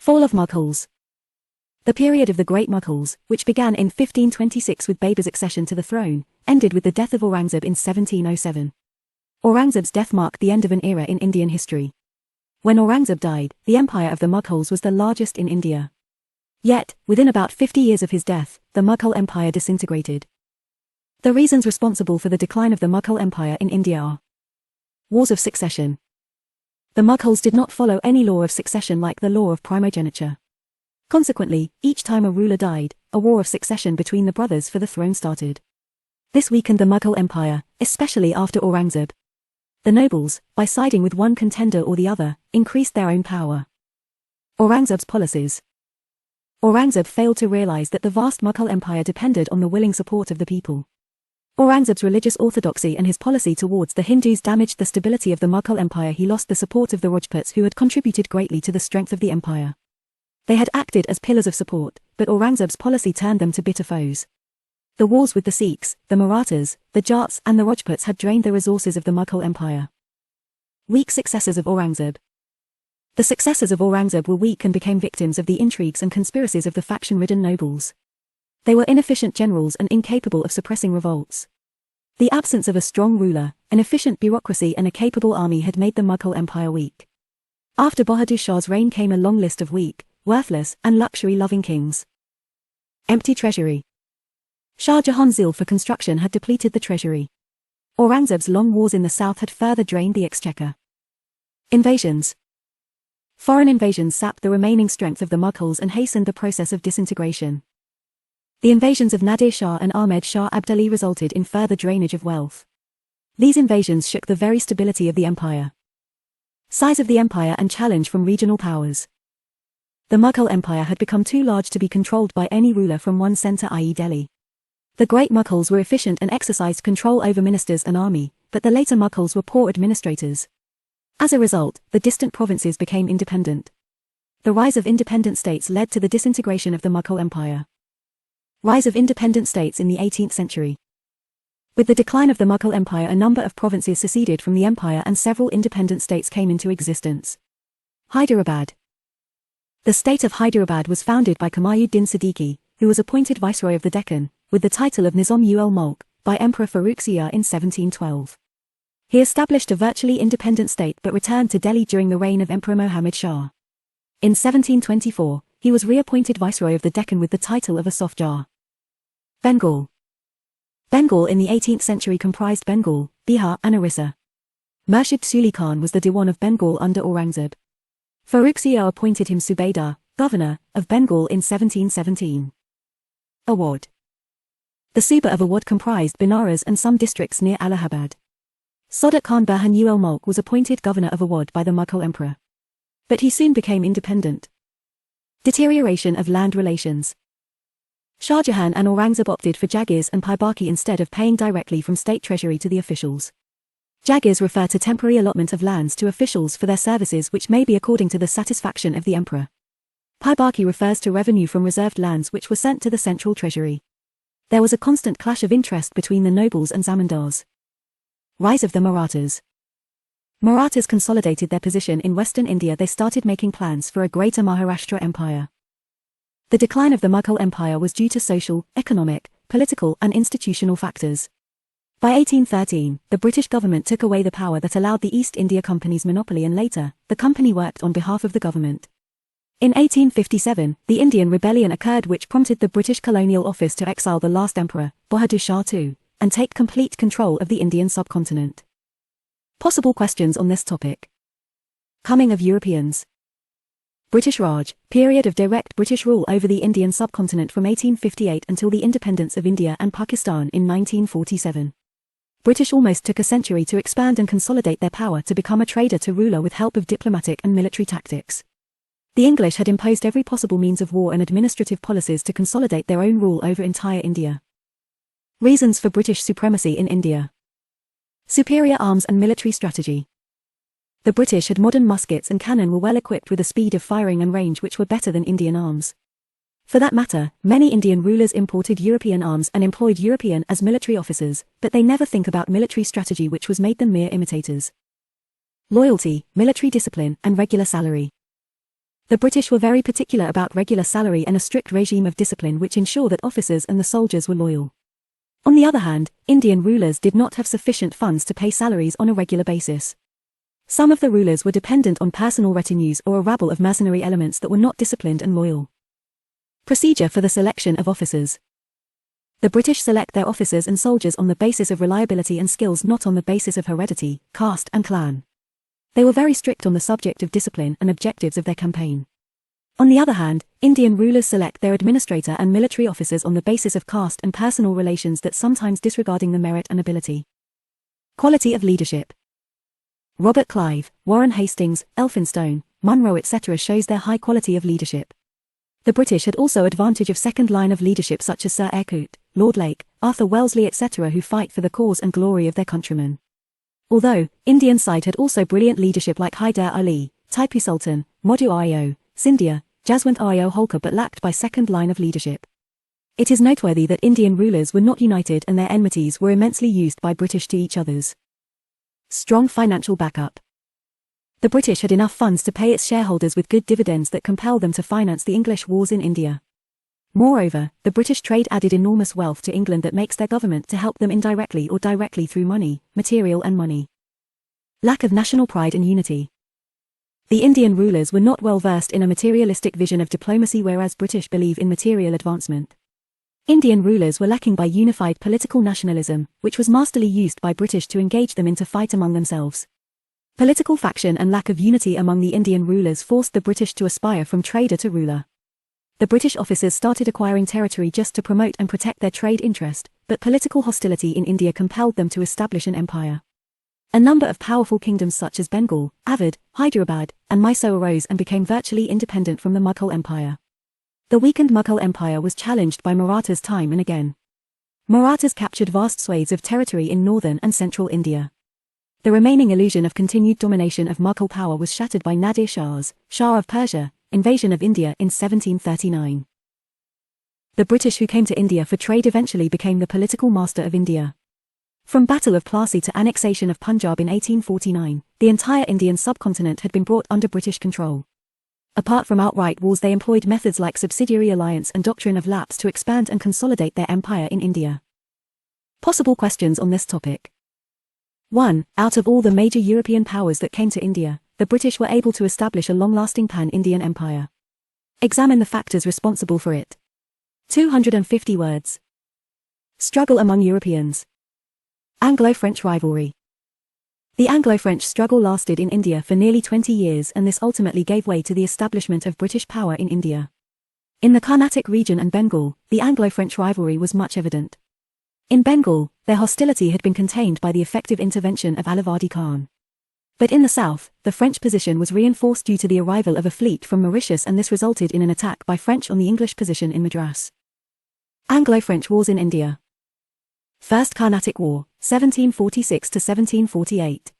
Fall of Mughals. The period of the Great Mughals, which began in 1526 with Babur's accession to the throne, ended with the death of Aurangzeb in 1707. Aurangzeb's death marked the end of an era in Indian history. When Aurangzeb died, the empire of the Mughals was the largest in India. Yet, within about 50 years of his death, the Mughal Empire disintegrated. The reasons responsible for the decline of the Mughal Empire in India are wars of succession. The Mughals did not follow any law of succession like the law of primogeniture. Consequently, each time a ruler died, a war of succession between the brothers for the throne started. This weakened the Mughal Empire, especially after Aurangzeb. The nobles, by siding with one contender or the other, increased their own power. Aurangzeb's policies. Aurangzeb failed to realize that the vast Mughal Empire depended on the willing support of the people. Aurangzeb's religious orthodoxy and his policy towards the Hindus damaged the stability of the Mughal Empire. He lost the support of the Rajputs, who had contributed greatly to the strength of the empire. They had acted as pillars of support, but Aurangzeb's policy turned them to bitter foes. The wars with the Sikhs, the Marathas, the Jats and the Rajputs had drained the resources of the Mughal Empire. Weak successors of Aurangzeb. The successors of Aurangzeb were weak and became victims of the intrigues and conspiracies of the faction-ridden nobles. They were inefficient generals and incapable of suppressing revolts. The absence of a strong ruler, an efficient bureaucracy and a capable army had made the Mughal Empire weak. After Bahadur Shah's reign came a long list of weak, worthless and luxury-loving kings. Empty treasury. Shah Jahan's zeal for construction had depleted the treasury. Aurangzeb's long wars in the south had further drained the exchequer. Invasions. Foreign invasions sapped the remaining strength of the Mughals and hastened the process of disintegration. The invasions of Nadir Shah and Ahmed Shah Abdali resulted in further drainage of wealth. These invasions shook the very stability of the empire. Size of the empire and challenge from regional powers. The Mughal Empire had become too large to be controlled by any ruler from one centre, i.e. Delhi. The great Mughals were efficient and exercised control over ministers and army, but the later Mughals were poor administrators. As a result, the distant provinces became independent. The rise of independent states led to the disintegration of the Mughal Empire. Rise of independent states in the 18th century. With the decline of the Mughal Empire, a number of provinces seceded from the empire and several independent states came into existence. Hyderabad. The state of Hyderabad was founded by Kamaluddin Siddiqui, who was appointed viceroy of the Deccan, with the title of Nizam-ul-Mulk, by Emperor Farrukhsiyar in 1712. He established a virtually independent state but returned to Delhi during the reign of Emperor Muhammad Shah. In 1724, he was reappointed viceroy of the Deccan with the title of Asaf Jah. Bengal. Bengal in the 18th century comprised Bengal, Bihar and Orissa. Murshid Suli Khan was the Diwan of Bengal under Aurangzeb. Farrukhsiyar appointed him Subedar, governor, of Bengal in 1717. Awadh. The Suba of Awadh comprised Banaras and some districts near Allahabad. Sadiq Khan Burhan-ul-Mulk was appointed governor of Awadh by the Mughal emperor. But he soon became independent. Deterioration of land relations. Shah Jahan and Aurangzeb opted for Jagirs and Paibaki instead of paying directly from state treasury to the officials. Jagirs refer to temporary allotment of lands to officials for their services which may be according to the satisfaction of the emperor. Paibaki refers to revenue from reserved lands which were sent to the central treasury. There was a constant clash of interest between the nobles and zamindars. Rise of the Marathas. Marathas consolidated their position in western India. They started making plans for a greater Maharashtra empire. The decline of the Mughal Empire was due to social, economic, political and institutional factors. By 1813, the British government took away the power that allowed the East India Company's monopoly, and later, the company worked on behalf of the government. In 1857, the Indian Rebellion occurred which prompted the British Colonial Office to exile the last emperor, Bahadur Shah II, and take complete control of the Indian subcontinent. Possible questions on this topic. Coming of Europeans. British Raj, period of direct British rule over the Indian subcontinent from 1858 until the independence of India and Pakistan in 1947. British almost took a century to expand and consolidate their power to become a trader to ruler with help of diplomatic and military tactics. The English had imposed every possible means of war and administrative policies to consolidate their own rule over entire India. Reasons for British supremacy in India. Superior arms and military strategy. The British had modern muskets and cannon, were well equipped with a speed of firing and range which were better than Indian arms. For that matter, many Indian rulers imported European arms and employed European as military officers, but they never think about military strategy, which was made them mere imitators. Loyalty, military discipline and regular salary. The British were very particular about regular salary and a strict regime of discipline which ensured that officers and the soldiers were loyal. On the other hand, Indian rulers did not have sufficient funds to pay salaries on a regular basis. Some of the rulers were dependent on personal retinues or a rabble of mercenary elements that were not disciplined and loyal. Procedure for the selection of officers. The British select their officers and soldiers on the basis of reliability and skills, not on the basis of heredity, caste and clan. They were very strict on the subject of discipline and objectives of their campaign. On the other hand, Indian rulers select their administrator and military officers on the basis of caste and personal relations, that sometimes disregarding the merit and ability. Quality of leadership. Robert Clive, Warren Hastings, Elphinstone, Munro etc. shows their high quality of leadership. The British had also advantage of second line of leadership such as Sir Eyre Coote, Lord Lake, Arthur Wellesley etc. who fight for the cause and glory of their countrymen. Although, Indian side had also brilliant leadership like Hyder Ali, Tipu Sultan, Madhu Ayo, Scindia, Jaswant Ayo Holkar, but lacked by second line of leadership. It is noteworthy that Indian rulers were not united and their enmities were immensely used by British to each others. Strong financial backup. The British had enough funds to pay its shareholders with good dividends that compelled them to finance the English wars in India. Moreover, the British trade added enormous wealth to England that makes their government to help them indirectly or directly through money, material and money. Lack of national pride and unity. The Indian rulers were not well versed in a materialistic vision of diplomacy, whereas British believe in material advancement. Indian rulers were lacking by unified political nationalism, which was masterly used by British to engage them into fight among themselves. Political faction and lack of unity among the Indian rulers forced the British to aspire from trader to ruler. The British officers started acquiring territory just to promote and protect their trade interest, but political hostility in India compelled them to establish an empire. A number of powerful kingdoms such as Bengal, Awadh, Hyderabad, and Mysore arose and became virtually independent from the Mughal Empire. The weakened Mughal Empire was challenged by Marathas time and again. Marathas captured vast swathes of territory in northern and central India. The remaining illusion of continued domination of Mughal power was shattered by Nadir Shah's Shah of Persia invasion of India in 1739. The British who came to India for trade eventually became the political master of India. From Battle of Plassey to annexation of Punjab in 1849, the entire Indian subcontinent had been brought under British control. Apart from outright wars, they employed methods like subsidiary alliance and doctrine of lapse to expand and consolidate their empire in India. Possible questions on this topic. 1. Out of all the major European powers that came to India, the British were able to establish a long-lasting pan-Indian empire. Examine the factors responsible for it. 250 words. Struggle among Europeans. Anglo-French rivalry. The Anglo-French struggle lasted in India for nearly 20 years, and this ultimately gave way to the establishment of British power in India. In the Carnatic region and Bengal, the Anglo-French rivalry was much evident. In Bengal, their hostility had been contained by the effective intervention of Alivardi Khan. But in the south, the French position was reinforced due to the arrival of a fleet from Mauritius, and this resulted in an attack by French on the English position in Madras. Anglo-French wars in India. First Carnatic War, 1746 to 1748.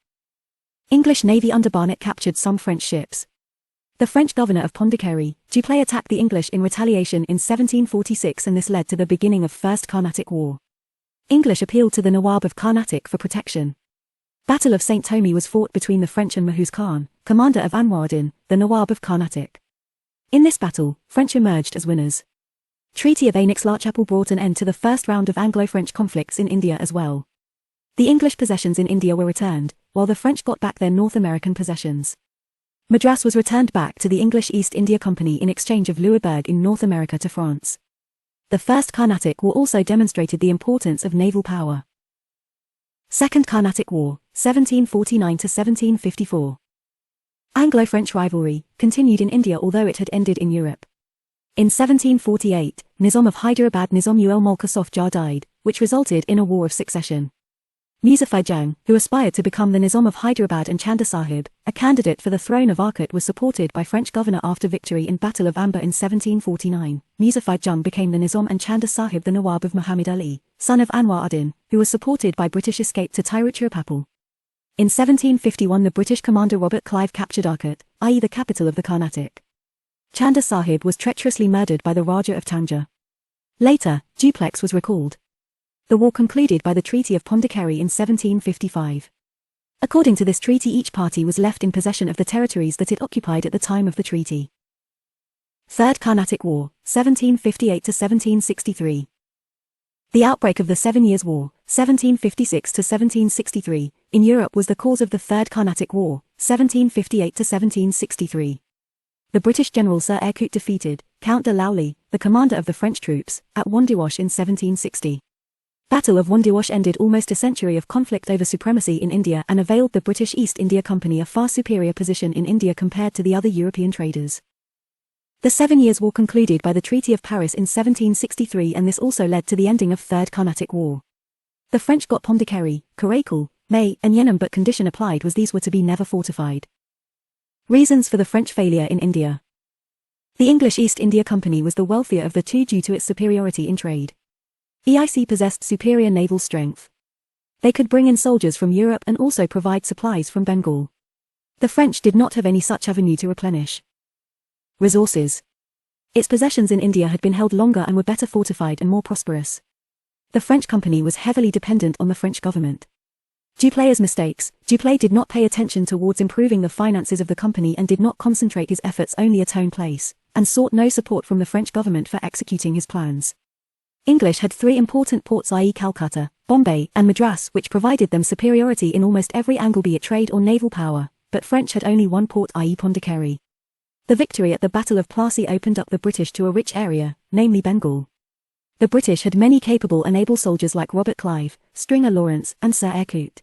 English navy under Barnet captured some French ships. The French governor of Pondicherry, Dupleix, attacked the English in retaliation in 1746, and this led to the beginning of First Carnatic War. English appealed to the Nawab of Carnatic for protection. Battle of St. Thomé was fought between the French and Mahfuz Khan, commander of Anwaruddin, the Nawab of Carnatic. In this battle, French emerged as winners. Treaty of Aix-la-Chapelle brought an end to the first round of Anglo-French conflicts in India as well. The English possessions in India were returned, while the French got back their North American possessions. Madras was returned back to the English East India Company in exchange of Louisbourg in North America to France. The First Carnatic War also demonstrated the importance of naval power. Second Carnatic War, 1749 to 1754. Anglo-French rivalry continued in India, although it had ended in Europe. In 1748, Nizam of Hyderabad Nizam-ul Mulk Asaf Jah died, which resulted in a war of succession. Muzaffar Jang, who aspired to become the Nizam of Hyderabad, and Chanda Sahib, a candidate for the throne of Arcot, was supported by French governor after victory in Battle of Amber in 1749. Muzaffar Jung became the Nizam and Chanda Sahib the Nawab of Muhammad Ali, son of Anwaruddin, who was supported by British, escaped to Tiruchirappalli. In 1751 the British commander Robert Clive captured Arcot, i.e. the capital of the Carnatic. Chanda Sahib was treacherously murdered by the Raja of Tanja. Later, Dupleix was recalled. The war concluded by the Treaty of Pondicherry in 1755. According to this treaty, each party was left in possession of the territories that it occupied at the time of the treaty. Third Carnatic War, 1758–1763. The outbreak of the 7 Years' War, 1756–1763, in Europe was the cause of the Third Carnatic War, 1758–1763. The British general Sir Eyre Coote defeated Count de Lowley, the commander of the French troops, at Wandiwash in 1760. Battle of Wandiwash ended almost a century of conflict over supremacy in India and availed the British East India Company a far superior position in India compared to the other European traders. The 7 Years' War concluded by the Treaty of Paris in 1763, and this also led to the ending of Third Carnatic War. The French got Pondicherry, Karaikal, May, and Yenam, but condition applied was these were to be never fortified. Reasons for the French failure in India. The English East India Company was the wealthier of the two due to its superiority in trade. EIC possessed superior naval strength. They could bring in soldiers from Europe and also provide supplies from Bengal. The French did not have any such avenue to replenish. Resources. Its possessions in India had been held longer and were better fortified and more prosperous. The French company was heavily dependent on the French government. Duplessis' mistakes. Duplessis did not pay attention towards improving the finances of the company and did not concentrate his efforts only at own place, and sought no support from the French government for executing his plans. English had 3 important ports, i.e. Calcutta, Bombay, and Madras, which provided them superiority in almost every angle, be it trade or naval power, but French had only 1 port, i.e. Pondicherry. The victory at the Battle of Plassey opened up the British to a rich area, namely Bengal. The British had many capable and able soldiers like Robert Clive, Stringer Lawrence, and Sir Eyre Coote.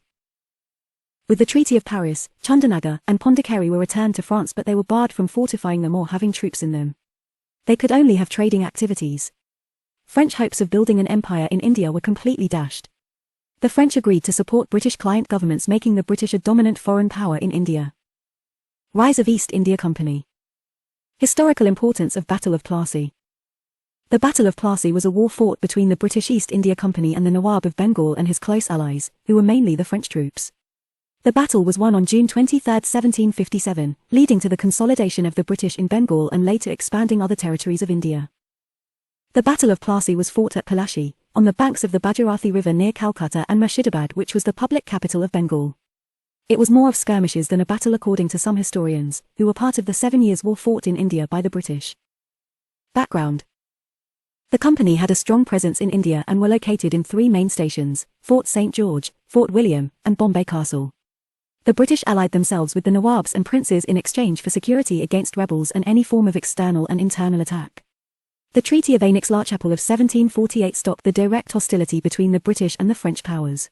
With the Treaty of Paris, Chandanagar and Pondicherry were returned to France, but they were barred from fortifying them or having troops in them. They could only have trading activities. French hopes of building an empire in India were completely dashed. The French agreed to support British client governments, making the British a dominant foreign power in India. Rise of East India Company. Historical importance of Battle of Plassey. The Battle of Plassey was a war fought between the British East India Company and the Nawab of Bengal and his close allies, who were mainly the French troops. The battle was won on June 23, 1757, leading to the consolidation of the British in Bengal and later expanding other territories of India. The Battle of Plassey was fought at Palashi, on the banks of the Bhagirathi River near Calcutta, and Murshidabad, which was the public capital of Bengal. It was more of skirmishes than a battle according to some historians, who were part of the 7 Years' War fought in India by the British. Background. The company had a strong presence in India and were located in 3 main stations, Fort St. George, Fort William, and Bombay Castle. The British allied themselves with the Nawabs and princes in exchange for security against rebels and any form of external and internal attack. The Treaty of Aix-la-Chapelle of 1748 stopped the direct hostility between the British and the French powers.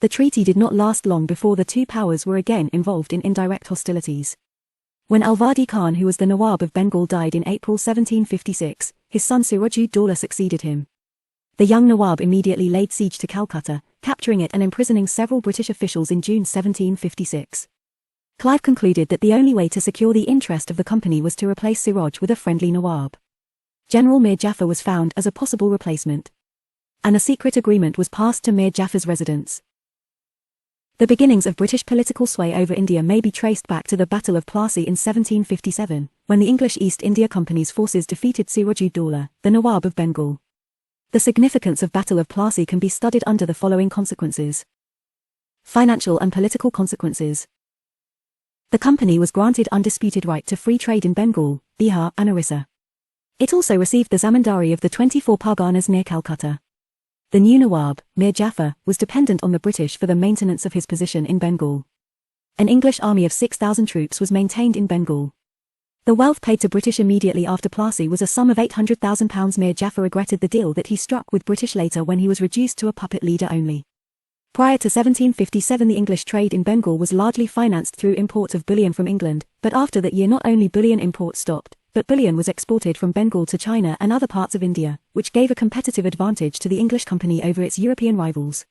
The treaty did not last long before the two powers were again involved in indirect hostilities. When Alvadi Khan, who was the Nawab of Bengal, died in April 1756, his son Siraj-ud-Daulah succeeded him. The young Nawab immediately laid siege to Calcutta, capturing it and imprisoning several British officials in June 1756. Clive concluded that the only way to secure the interest of the company was to replace Siraj with a friendly Nawab. General Mir Jafar was found as a possible replacement, and a secret agreement was passed to Mir Jafar's residence. The beginnings of British political sway over India may be traced back to the Battle of Plassey in 1757, when the English East India Company's forces defeated Siraj-ud-Daulah, the Nawab of Bengal. The significance of Battle of Plassey can be studied under the following consequences. Financial and political consequences. The company was granted undisputed right to free trade in Bengal, Bihar, and Orissa. It also received the zamindari of the 24 Parganas near Calcutta. The new Nawab, Mir Jafar, was dependent on the British for the maintenance of his position in Bengal. An English army of 6,000 troops was maintained in Bengal. The wealth paid to British immediately after Plassey was a sum of £800,000. Mir Jafar regretted the deal that he struck with British later when he was reduced to a puppet leader only. Prior to 1757, the English trade in Bengal was largely financed through import of bullion from England, but after that year not only bullion imports stopped, but bullion was exported from Bengal to China and other parts of India, which gave a competitive advantage to the English company over its European rivals.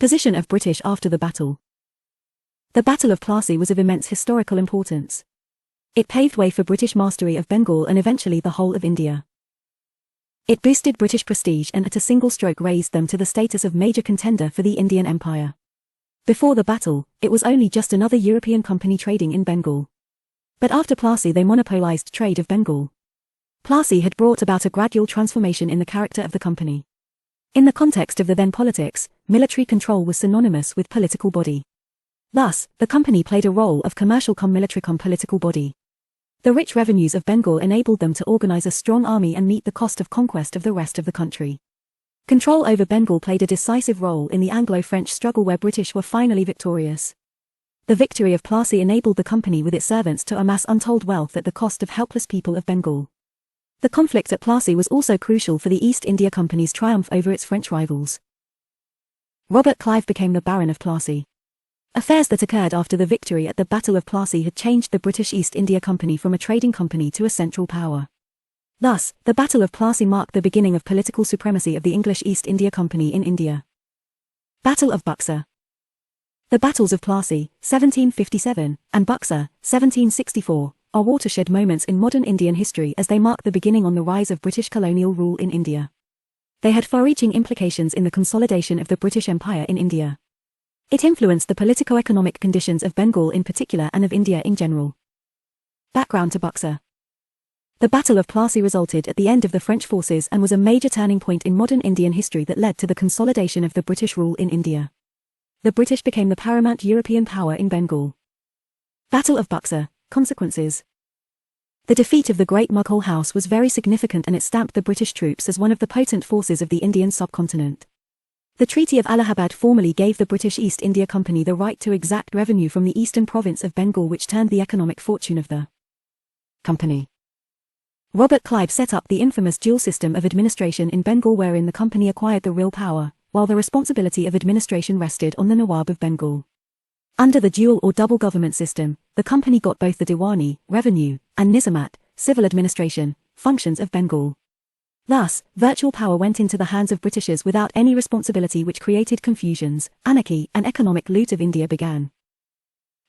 Position of British after the battle. The Battle of Plassey was of immense historical importance. It paved way for British mastery of Bengal and eventually the whole of India. It boosted British prestige and at a single stroke raised them to the status of major contender for the Indian Empire. Before the battle, it was only just another European company trading in Bengal. But after Plassey they monopolized trade of Bengal. Plassey had brought about a gradual transformation in the character of the company. In the context of the then politics, military control was synonymous with political body. Thus, the company played a role of commercial cum military cum political body. The rich revenues of Bengal enabled them to organize a strong army and meet the cost of conquest of the rest of the country. Control over Bengal played a decisive role in the Anglo-French struggle where British were finally victorious. The victory of Plassey enabled the company with its servants to amass untold wealth at the cost of helpless people of Bengal. The conflict at Plassey was also crucial for the East India Company's triumph over its French rivals. Robert Clive became the Baron of Plassey. Affairs that occurred after the victory at the Battle of Plassey had changed the British East India Company from a trading company to a central power. Thus, the Battle of Plassey marked the beginning of political supremacy of the English East India Company in India. Battle of Buxar. The battles of Plassey, 1757, and Buxar, 1764, are watershed moments in modern Indian history as they mark the beginning on the rise of British colonial rule in India. They had far-reaching implications in the consolidation of the British Empire in India. It influenced the politico-economic conditions of Bengal in particular and of India in general. Background to Buxar. The Battle of Plassey resulted at the end of the French forces and was a major turning point in modern Indian history that led to the consolidation of the British rule in India. The British became the paramount European power in Bengal. Battle of Buxar. Consequences. The defeat of the Great Mughal House was very significant and it stamped the British troops as one of the potent forces of the Indian subcontinent. The Treaty of Allahabad formally gave the British East India Company the right to exact revenue from the eastern province of Bengal, which turned the economic fortune of the company. Robert Clive set up the infamous dual system of administration in Bengal, wherein the company acquired the real power, while the responsibility of administration rested on the Nawab of Bengal. Under the dual or double government system, the company got both the Diwani, revenue, and Nizamat, civil administration, functions of Bengal. Thus, virtual power went into the hands of Britishers without any responsibility, which created confusions, anarchy, and economic loot of India began.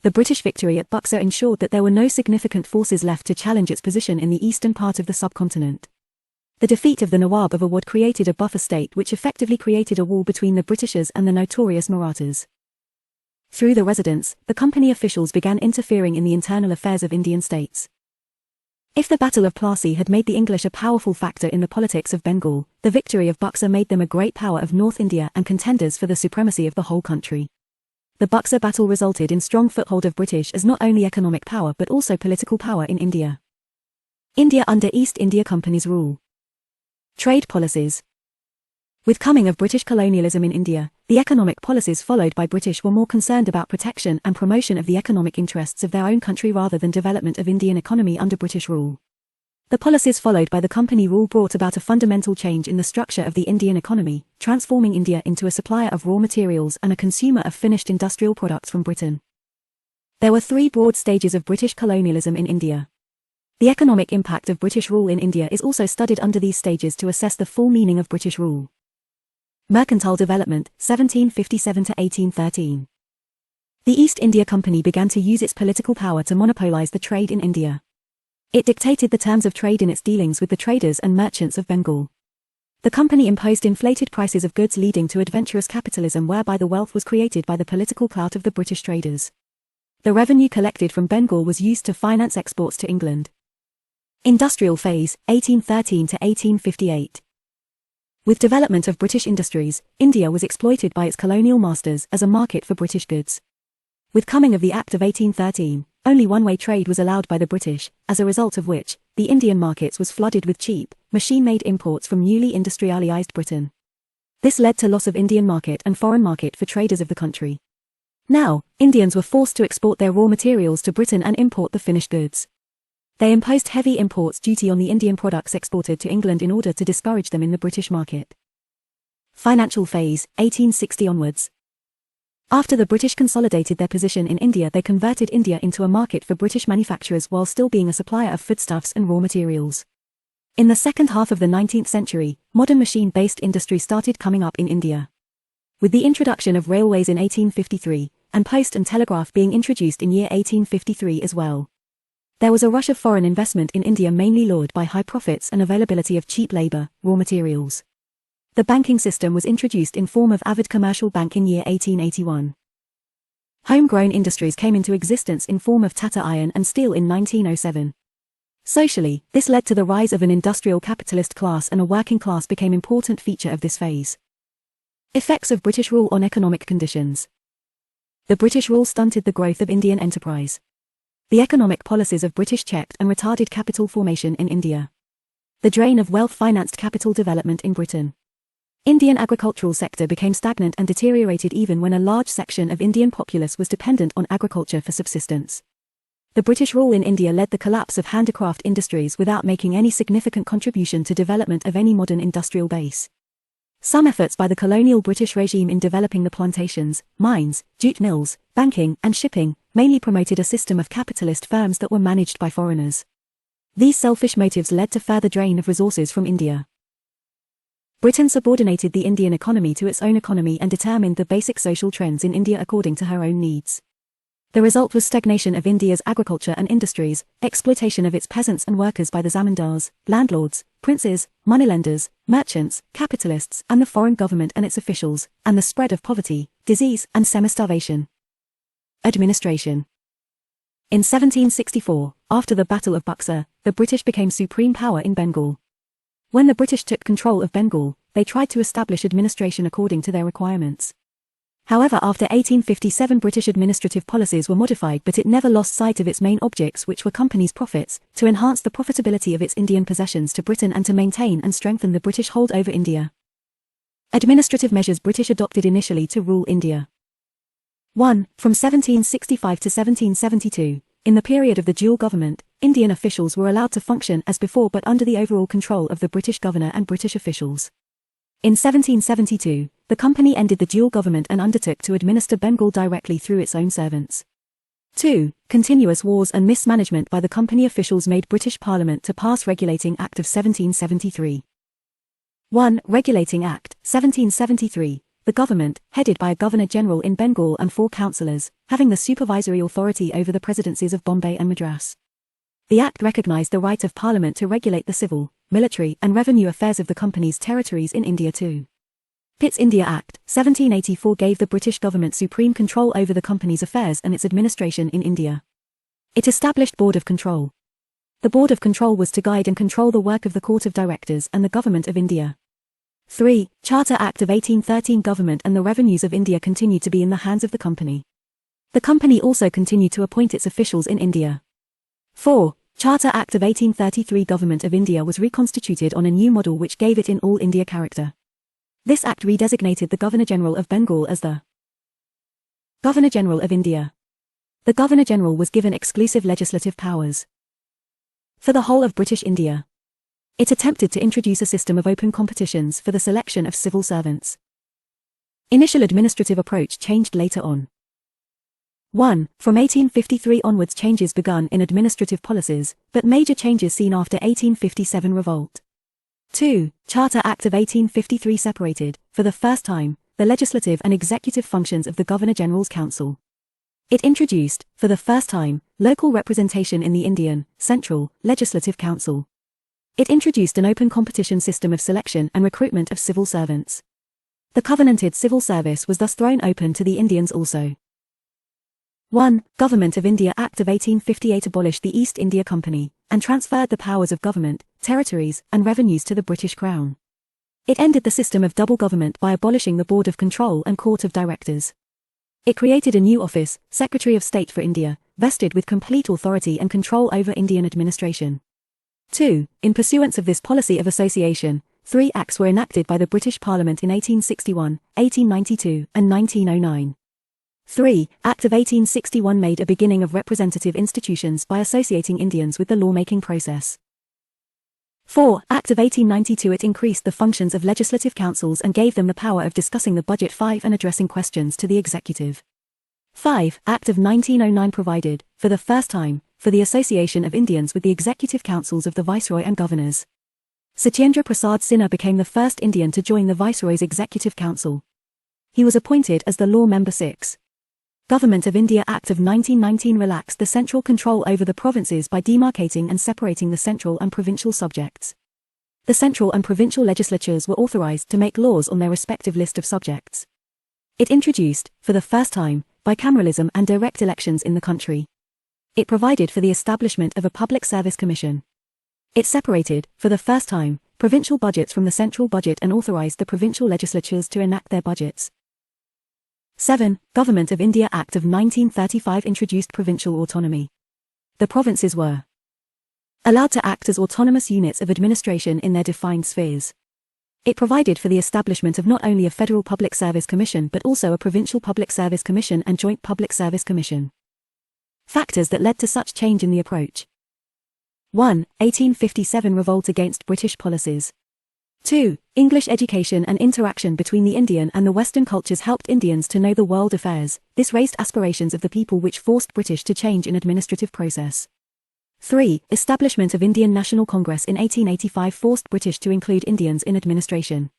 The British victory at Buxar ensured that there were no significant forces left to challenge its position in the eastern part of the subcontinent. The defeat of the Nawab of Awadh created a buffer state which effectively created a wall between the Britishers and the notorious Marathas. Through the residents, the company officials began interfering in the internal affairs of Indian states. If the Battle of Plassey had made the English a powerful factor in the politics of Bengal, the victory of Buxar made them a great power of North India and contenders for the supremacy of the whole country. The Buxar battle resulted in strong foothold of British as not only economic power but also political power in India. India under East India Company's rule. Trade policies. With coming of British colonialism in India, the economic policies followed by British were more concerned about protection and promotion of the economic interests of their own country rather than development of Indian economy under British rule. The policies followed by the company rule brought about a fundamental change in the structure of the Indian economy, transforming India into a supplier of raw materials and a consumer of finished industrial products from Britain. There were three broad stages of British colonialism in India. The economic impact of British rule in India is also studied under these stages to assess the full meaning of British rule. Mercantile development, 1757 to 1813. The East India Company began to use its political power to monopolize the trade in India. It dictated the terms of trade in its dealings with the traders and merchants of Bengal. The company imposed inflated prices of goods, leading to adventurous capitalism whereby the wealth was created by the political clout of the British traders. The revenue collected from Bengal was used to finance exports to England. Industrial phase, 1813 to 1858. With development of British industries, India was exploited by its colonial masters as a market for British goods. With coming of the Act of 1813, only one-way trade was allowed by the British, as a result of which, the Indian markets was flooded with cheap, machine-made imports from newly industrialized Britain. This led to loss of Indian market and foreign market for traders of the country. Now, Indians were forced to export their raw materials to Britain and import the finished goods. They imposed heavy imports duty on the Indian products exported to England in order to discourage them in the British market. Financial phase, 1860 onwards. After the British consolidated their position in India, they converted India into a market for British manufacturers while still being a supplier of foodstuffs and raw materials. In the second half of the 19th century, modern machine-based industry started coming up in India. With the introduction of railways in 1853, and post and telegraph being introduced in year 1853 as well. There was a rush of foreign investment in India, mainly lured by high profits and availability of cheap labour, raw materials. The banking system was introduced in form of Avid Commercial Bank in year 1881. Homegrown industries came into existence in form of Tata Iron and Steel in 1907. Socially, this led to the rise of an industrial capitalist class, and a working class became an important feature of this phase. Effects of British rule on economic conditions. The British rule stunted the growth of Indian enterprise. The economic policies of British checked and retarded capital formation in India. The drain of wealth financed capital development in Britain. Indian agricultural sector became stagnant and deteriorated even when a large section of Indian populace was dependent on agriculture for subsistence. The British rule in India led the collapse of handicraft industries without making any significant contribution to development of any modern industrial base. Some efforts by the colonial British regime in developing the plantations, mines, jute mills, banking, and shipping mainly promoted a system of capitalist firms that were managed by foreigners. These selfish motives led to further drain of resources from India. Britain subordinated the Indian economy to its own economy and determined the basic social trends in India according to her own needs. The result was stagnation of India's agriculture and industries, exploitation of its peasants and workers by the zamindars, landlords, princes, moneylenders, merchants, capitalists, and the foreign government and its officials, and the spread of poverty, disease, and semi-starvation. Administration. In 1764, after the Battle of Buxar, the British became supreme power in Bengal. When the British took control of Bengal, they tried to establish administration according to their requirements. However, after 1857 British administrative policies were modified, but it never lost sight of its main objects, which were companies' profits, to enhance the profitability of its Indian possessions to Britain and to maintain and strengthen the British hold over India. Administrative measures British adopted initially to rule India. 1. From 1765 to 1772, in the period of the dual government, Indian officials were allowed to function as before but under the overall control of the British governor and British officials. In 1772, the company ended the dual government and undertook to administer Bengal directly through its own servants. 2. Continuous wars and mismanagement by the company officials made British Parliament to pass Regulating Act of 1773. 1. Regulating Act, 1773. The government, headed by a Governor-General in Bengal and 4 councillors, having the supervisory authority over the presidencies of Bombay and Madras. The Act recognised the right of Parliament to regulate the civil, military and revenue affairs of the company's territories in India too. Pitt's India Act, 1784 gave the British government supreme control over the company's affairs and its administration in India. It established Board of Control. The Board of Control was to guide and control the work of the Court of Directors and the Government of India. 3. Charter Act of 1813 Government and the revenues of India continued to be in the hands of the company. The company also continued to appoint its officials in India. 4. Charter Act of 1833 Government of India was reconstituted on a new model which gave it in all India character. This act redesignated the Governor-General of Bengal as the Governor-General of India. The Governor-General was given exclusive legislative powers for the whole of British India. It attempted to introduce a system of open competitions for the selection of civil servants. Initial administrative approach changed later on. 1. From 1853 onwards changes begun in administrative policies, but major changes seen after 1857 revolt. 2. Charter Act of 1853 separated, for the first time, the legislative and executive functions of the Governor-General's Council. It introduced, for the first time, local representation in the Indian, Central, Legislative Council. It introduced an open competition system of selection and recruitment of civil servants. The covenanted civil service was thus thrown open to the Indians also. 1. Government of India Act of 1858 abolished the East India Company, and transferred the powers of government, territories, and revenues to the British Crown. It ended the system of double government by abolishing the Board of Control and Court of Directors. It created a new office, Secretary of State for India, vested with complete authority and control over Indian administration. 2. In pursuance of this policy of association, 3 acts were enacted by the British Parliament in 1861, 1892, and 1909. 3. Act of 1861 made a beginning of representative institutions by associating Indians with the lawmaking process. 4. Act of 1892 it increased the functions of legislative councils and gave them the power of discussing the budget. 5. And addressing questions to the executive. 5. Act of 1909 provided, for the first time, for the association of Indians with the executive councils of the Viceroy and governors. Satyendra Prasad Sinha became the first Indian to join the Viceroy's Executive Council. He was appointed as the Law Member 6. Government of India Act of 1919 relaxed the central control over the provinces by demarcating and separating the central and provincial subjects. The central and provincial legislatures were authorized to make laws on their respective list of subjects. It introduced, for the first time, bicameralism and direct elections in the country. It provided for the establishment of a public service commission. It separated, for the first time, provincial budgets from the central budget and authorized the provincial legislatures to enact their budgets. 7. Government of India Act of 1935 introduced provincial autonomy. the provinces were allowed to act as autonomous units of administration in their defined spheres. It provided for the establishment of not only a Federal Public Service Commission but also a Provincial Public Service Commission and Joint Public Service Commission. Factors that led to such change in the approach. 1. 1857 revolt against British policies. 2. English education and interaction between the Indian and the Western cultures helped Indians to know the world affairs. This raised aspirations of the people which forced British to change in administrative process. 3. Establishment of Indian National Congress in 1885 forced British to include Indians in administration.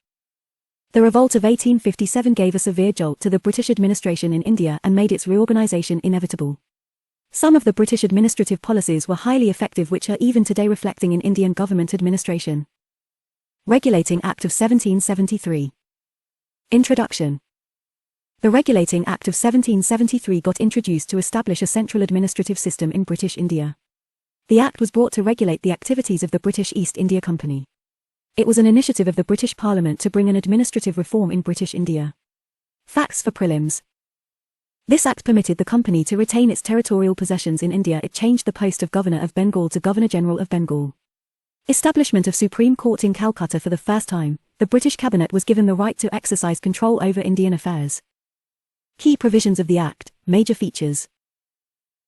The revolt of 1857 gave a severe jolt to the British administration in India and made its reorganization inevitable. Some of the British administrative policies were highly effective which are even today reflecting in Indian government administration. Regulating Act of 1773. Introduction. The Regulating Act of 1773 got introduced to establish a central administrative system in British India. The Act was brought to regulate the activities of the British East India Company. It was an initiative of the British Parliament to bring an administrative reform in British India. Facts for prelims. This Act permitted the company to retain its territorial possessions in India. It changed the post of Governor of Bengal to Governor-General of Bengal. Establishment of Supreme Court in Calcutta. For the first time, the British Cabinet was given the right to exercise control over Indian affairs. Key provisions of the Act, major features.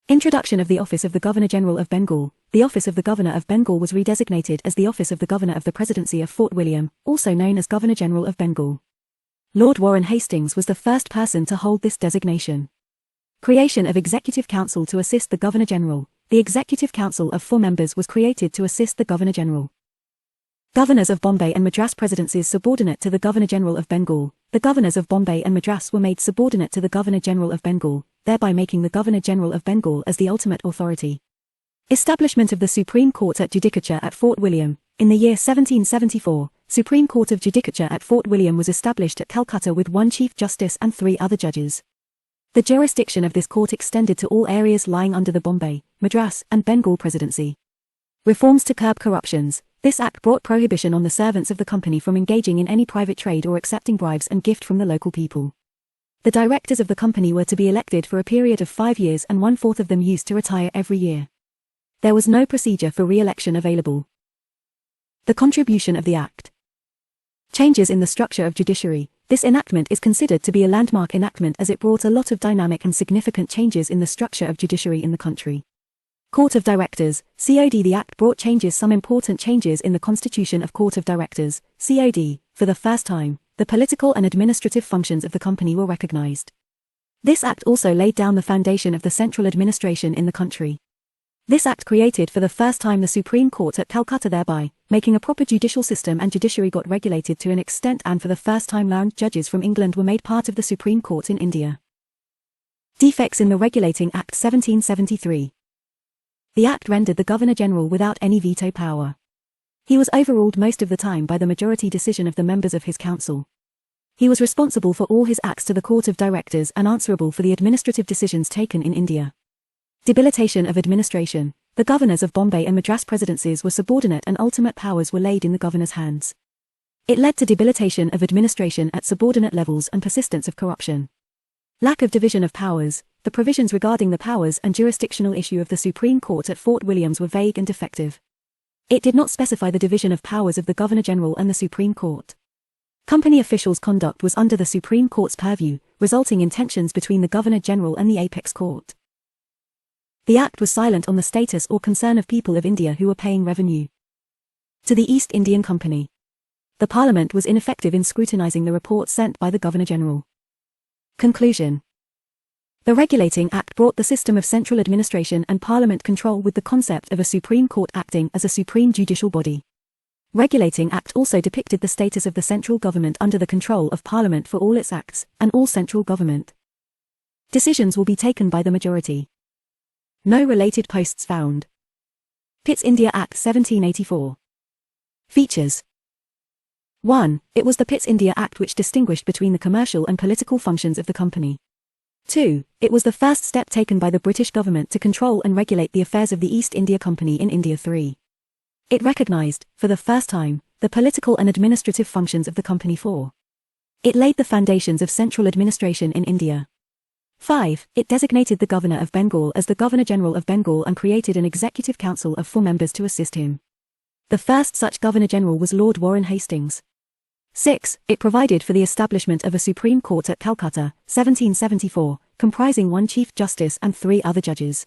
Introduction of the Office of the Governor-General of Bengal. The Office of the Governor of Bengal was redesignated as the Office of the Governor of the Presidency of Fort William, also known as Governor-General of Bengal. Lord Warren Hastings was the first person to hold this designation. Creation of Executive Council to assist the Governor-General. The Executive Council of 4 members was created to assist the Governor-General. Governors of Bombay and Madras Presidencies subordinate to the Governor-General of Bengal. The governors of Bombay and Madras were made subordinate to the Governor-General of Bengal, thereby making the Governor-General of Bengal as the ultimate authority. Establishment of the Supreme Court at Judicature at Fort William. In the year 1774, Supreme Court of Judicature at Fort William was established at Calcutta with 1 Chief Justice and 3 other judges. The jurisdiction of this court extended to all areas lying under the Bombay, Madras, and Bengal Presidency. Reforms to curb corruptions. This act brought prohibition on the servants of the company from engaging in any private trade or accepting bribes and gift from the local people. The directors of the company were to be elected for a period of 5 years and 1/4 of them used to retire every year. There was no procedure for re-election available. The contribution of the Act. Changes in the structure of judiciary. This enactment is considered to be a landmark enactment as it brought a lot of dynamic and significant changes in the structure of judiciary in the country. Court of Directors, COD. The Act brought some important changes in the Constitution of Court of Directors, COD. For the first time, the political and administrative functions of the company were recognized. This Act also laid down the foundation of the central administration in the country. This Act created for the first time the Supreme Court at Calcutta, thereby making a proper judicial system, and judiciary got regulated to an extent, and for the first time learned judges from England were made part of the Supreme Court in India. Defects in the Regulating Act 1773. The Act rendered the Governor-General without any veto power. He was overruled most of the time by the majority decision of the members of his council. He was responsible for all his acts to the Court of Directors and answerable for the administrative decisions taken in India. Debilitation of administration. The governors of Bombay and Madras presidencies were subordinate and ultimate powers were laid in the governor's hands. It led to debilitation of administration at subordinate levels and persistence of corruption. Lack of division of powers. The provisions regarding the powers and jurisdictional issue of the Supreme Court at Fort Williams were vague and defective. It did not specify the division of powers of the Governor-General and the Supreme Court. Company officials' conduct was under the Supreme Court's purview, resulting in tensions between the Governor-General and the Apex Court. The Act was silent on the status or concern of people of India who were paying revenue to the East Indian Company. The Parliament was ineffective in scrutinizing the reports sent by the Governor-General. Conclusion. The Regulating Act brought the system of central administration and Parliament control with the concept of a Supreme Court acting as a supreme judicial body. Regulating Act also depicted the status of the central government under the control of Parliament for all its acts, and all central government decisions will be taken by the majority. No related posts found. Pitt's India Act 1784. Features. 1. It was the Pitt's India Act which distinguished between the commercial and political functions of the company. 2. It was the first step taken by the British government to control and regulate the affairs of the East India Company in India. 3. It recognized, for the first time, the political and administrative functions of the company. 4. It laid the foundations of central administration in India. 5. It designated the Governor of Bengal as the Governor-General of Bengal and created an executive council of 4 members to assist him. The first such Governor-General was Lord Warren Hastings. 6. It provided for the establishment of a Supreme Court at Calcutta, 1774, comprising 1 Chief Justice and 3 other judges.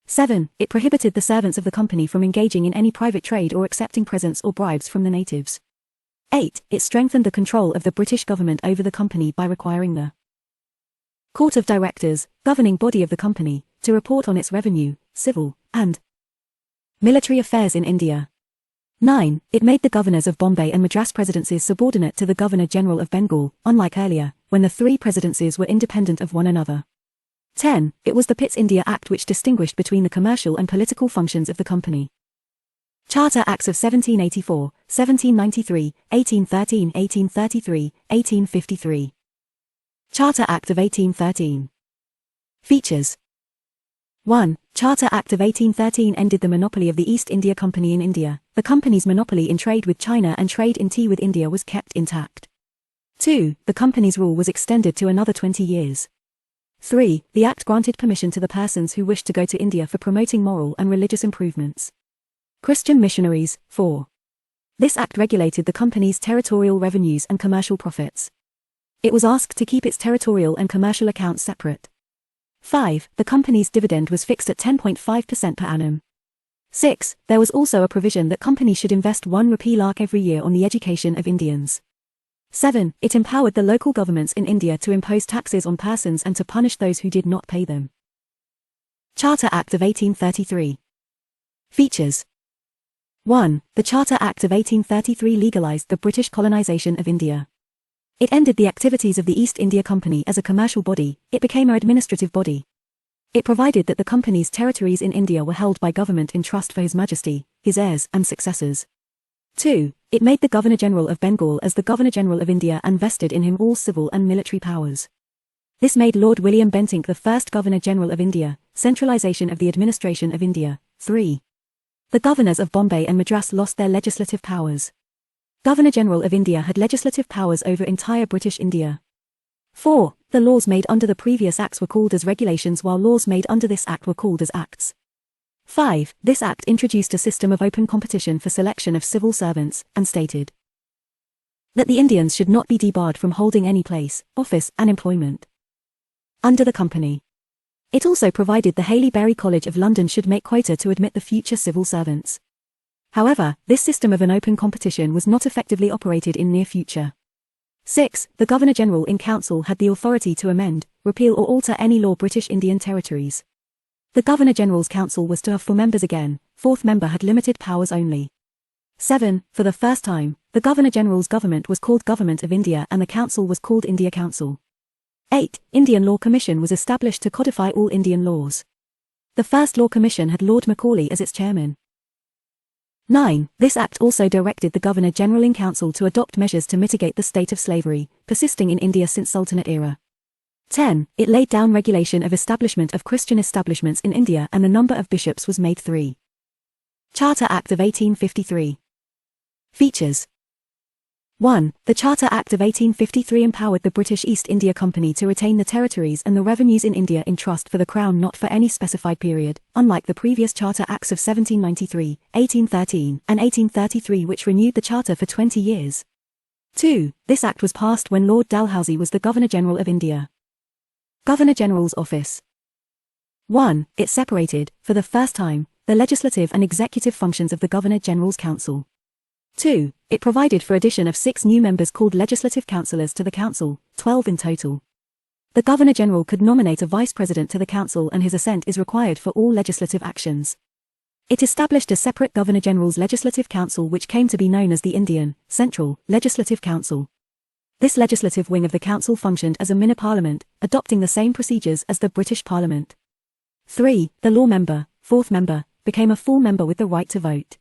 7. It prohibited the servants of the company from engaging in any private trade or accepting presents or bribes from the natives. 8. It strengthened the control of the British government over the company by requiring the Court of Directors, governing body of the company, to report on its revenue, civil, and military affairs in India. 9. It made the governors of Bombay and Madras presidencies subordinate to the Governor-General of Bengal, unlike earlier, when the 3 presidencies were independent of one another. 10. It was the Pitt's India Act which distinguished between the commercial and political functions of the company. Charter Acts of 1784, 1793, 1813, 1833, 1853. Charter Act of 1813. Features. 1. Charter Act of 1813 ended the monopoly of the East India Company in India. The company's monopoly in trade with China and trade in tea with India was kept intact. 2. The company's rule was extended to another 20 years. 3. The Act granted permission to the persons who wished to go to India for promoting moral and religious improvements. Christian missionaries. 4. This Act regulated the company's territorial revenues and commercial profits. It was asked to keep its territorial and commercial accounts separate. 5. The company's dividend was fixed at 10.5% per annum. 6. There was also a provision that companies should invest 1 rupee lakh every year on the education of Indians. 7. It empowered the local governments in India to impose taxes on persons and to punish those who did not pay them. Charter Act of 1833. Features. 1. The Charter Act of 1833 legalized the British colonization of India. It ended the activities of the East India Company as a commercial body. It became an administrative body. It provided that the company's territories in India were held by government in trust for His Majesty, his heirs and successors. 2. It made the Governor-General of Bengal as the Governor-General of India and vested in him all civil and military powers. This made Lord William Bentinck the first Governor-General of India. Centralization of the administration of India. 3. The governors of Bombay and Madras lost their legislative powers. Governor-General of India had legislative powers over entire British India. 4. The laws made under the previous acts were called as regulations while laws made under this act were called as acts. 5. This act introduced a system of open competition for selection of civil servants, and stated that the Indians should not be debarred from holding any place, office, and employment under the company. It also provided the Hailey-Berry College of London should make quota to admit the future civil servants. However, this system of an open competition was not effectively operated in near future. 6. The Governor-General in Council had the authority to amend, repeal or alter any law British Indian territories. The Governor-General's Council was to have 4 members again, 4th member had limited powers only. 7. For the first time, the Governor-General's government was called Government of India and the Council was called India Council. 8. Indian Law Commission was established to codify all Indian laws. The first Law Commission had Lord Macaulay as its chairman. 9. This act also directed the Governor-General in Council to adopt measures to mitigate the state of slavery, persisting in India since Sultanate era. 10. It laid down regulation of establishment of Christian establishments in India and the number of bishops was made 3. Charter Act of 1853. Features. 1. The Charter Act of 1853 empowered the British East India Company to retain the territories and the revenues in India in trust for the Crown not for any specified period, unlike the previous Charter Acts of 1793, 1813, and 1833 which renewed the Charter for 20 years. 2. This act was passed when Lord Dalhousie was the Governor-General of India. Governor-General's Office. 1. It separated, for the first time, the legislative and executive functions of the Governor-General's Council. 2. It provided for addition of 6 new members called Legislative Councillors to the Council, 12 in total. The Governor-General could nominate a Vice President to the Council and his assent is required for all legislative actions. It established a separate Governor-General's Legislative Council which came to be known as the Indian, Central, Legislative Council. This legislative wing of the Council functioned as a mini-parliament, adopting the same procedures as the British Parliament. 3. The law member, 4th member, became a full member with the right to vote.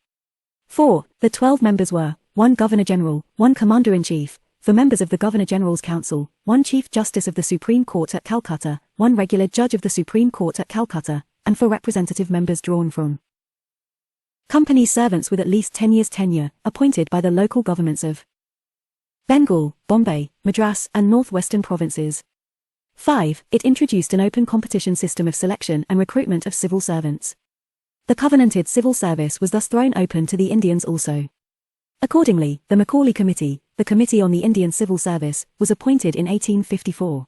4. The 12 members were, 1 Governor-General, 1 Commander-in-Chief, for members of the Governor-General's Council, 1 Chief Justice of the Supreme Court at Calcutta, 1 regular Judge of the Supreme Court at Calcutta, and 4 representative members drawn from company servants with at least 10 years tenure, appointed by the local governments of Bengal, Bombay, Madras, and northwestern provinces. 5. It introduced an open competition system of selection and recruitment of civil servants. The Covenanted Civil Service was thus thrown open to the Indians also. Accordingly, the Macaulay Committee, the Committee on the Indian Civil Service, was appointed in 1854.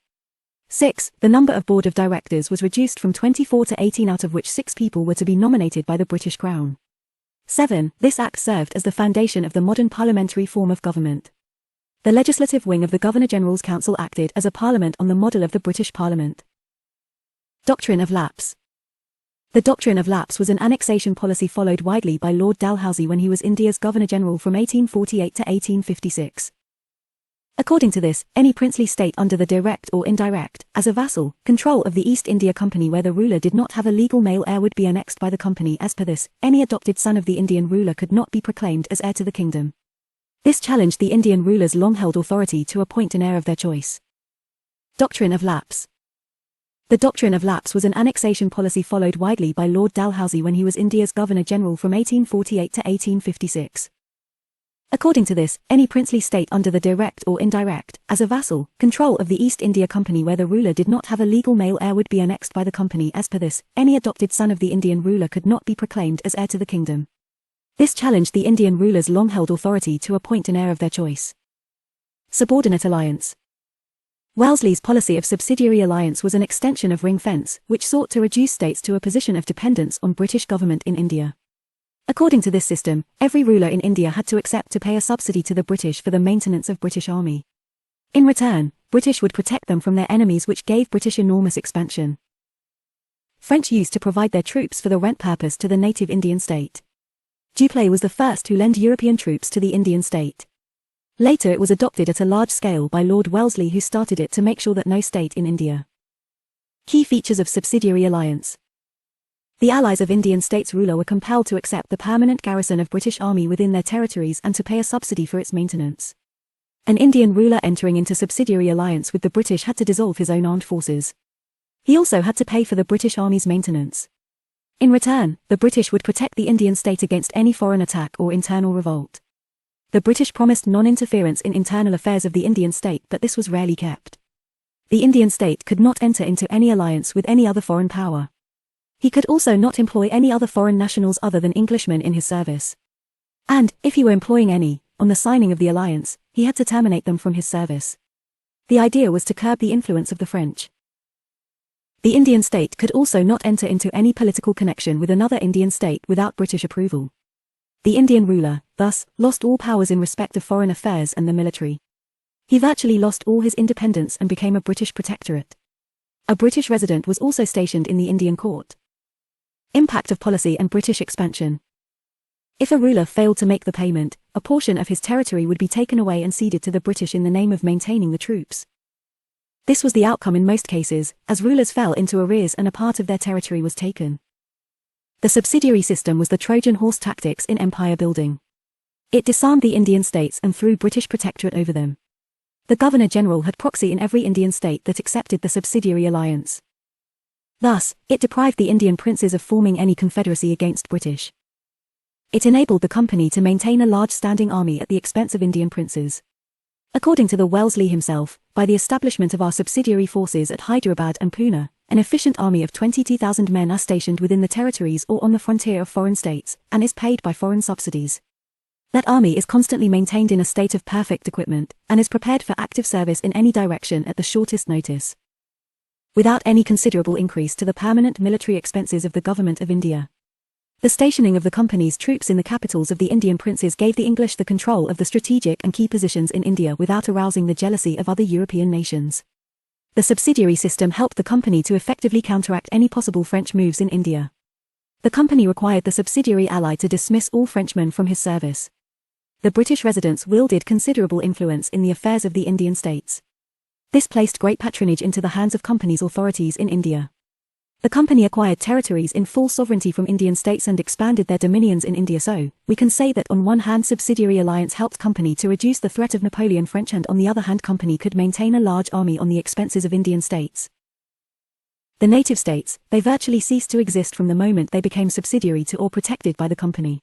6. The number of board of directors was reduced from 24 to 18, out of which 6 people were to be nominated by the British Crown. 7. This act served as the foundation of the modern parliamentary form of government. The legislative wing of the Governor-General's Council acted as a parliament on the model of the British Parliament. Doctrine of Lapse. The doctrine of lapse was an annexation policy followed widely by Lord Dalhousie when he was India's Governor-General from 1848 to 1856. According to this, any princely state under the direct or indirect, as a vassal, control of the East India Company where the ruler did not have a legal male heir would be annexed by the company. As per this, any adopted son of the Indian ruler could not be proclaimed as heir to the kingdom. This challenged the Indian rulers' long-held authority to appoint an heir of their choice. Doctrine of Lapse. The doctrine of lapse was an annexation policy followed widely by Lord Dalhousie when he was India's Governor-General from 1848 to 1856. According to this, any princely state under the direct or indirect, as a vassal, control of the East India Company where the ruler did not have a legal male heir would be annexed by the company. As per this, any adopted son of the Indian ruler could not be proclaimed as heir to the kingdom. This challenged the Indian rulers' long-held authority to appoint an heir of their choice. Subordinate alliance. Wellesley's policy of subsidiary alliance was an extension of ring fence, which sought to reduce states to a position of dependence on British government in India. According to this system, every ruler in India had to accept to pay a subsidy to the British for the maintenance of British army. In return, British would protect them from their enemies, which gave British enormous expansion. French used to provide their troops for the rent purpose to the native Indian state. Dupleix was the first who lent European troops to the Indian state. Later it was adopted at a large scale by Lord Wellesley, who started it to make sure that no state in India. Key features of subsidiary alliance. The allies of Indian states ruler were compelled to accept the permanent garrison of British army within their territories and to pay a subsidy for its maintenance. An Indian ruler entering into subsidiary alliance with the British had to dissolve his own armed forces. He also had to pay for the British army's maintenance. In return, the British would protect the Indian state against any foreign attack or internal revolt. The British promised non-interference in internal affairs of the Indian state, but this was rarely kept. The Indian state could not enter into any alliance with any other foreign power. He could also not employ any other foreign nationals other than Englishmen in his service. And, if he were employing any, on the signing of the alliance, he had to terminate them from his service. The idea was to curb the influence of the French. The Indian state could also not enter into any political connection with another Indian state without British approval. The Indian ruler, thus, lost all powers in respect of foreign affairs and the military. He virtually lost all his independence and became a British protectorate. A British resident was also stationed in the Indian court. Impact of policy and British expansion. If a ruler failed to make the payment, a portion of his territory would be taken away and ceded to the British in the name of maintaining the troops. This was the outcome in most cases, as rulers fell into arrears and a part of their territory was taken. The subsidiary system was the Trojan horse tactics in empire building. It disarmed the Indian states and threw British protectorate over them. The Governor-General had proxy in every Indian state that accepted the subsidiary alliance. Thus, it deprived the Indian princes of forming any confederacy against British. It enabled the company to maintain a large standing army at the expense of Indian princes. According to the Wellesley himself, by the establishment of our subsidiary forces at Hyderabad and Pune, an efficient army of 22,000 men are stationed within the territories or on the frontier of foreign states, and is paid by foreign subsidies. That army is constantly maintained in a state of perfect equipment, and is prepared for active service in any direction at the shortest notice, without any considerable increase to the permanent military expenses of the Government of India. The stationing of the company's troops in the capitals of the Indian princes gave the English the control of the strategic and key positions in India without arousing the jealousy of other European nations. The subsidiary system helped the company to effectively counteract any possible French moves in India. The company required the subsidiary ally to dismiss all Frenchmen from his service. The British residents wielded considerable influence in the affairs of the Indian states. This placed great patronage into the hands of company's authorities in India. The company acquired territories in full sovereignty from Indian states and expanded their dominions in India. So, we can say that on one hand subsidiary alliance helped company to reduce the threat of Napoleon French, and on the other hand company could maintain a large army on the expenses of Indian states. The native states, they virtually ceased to exist from the moment they became subsidiary to or protected by the company.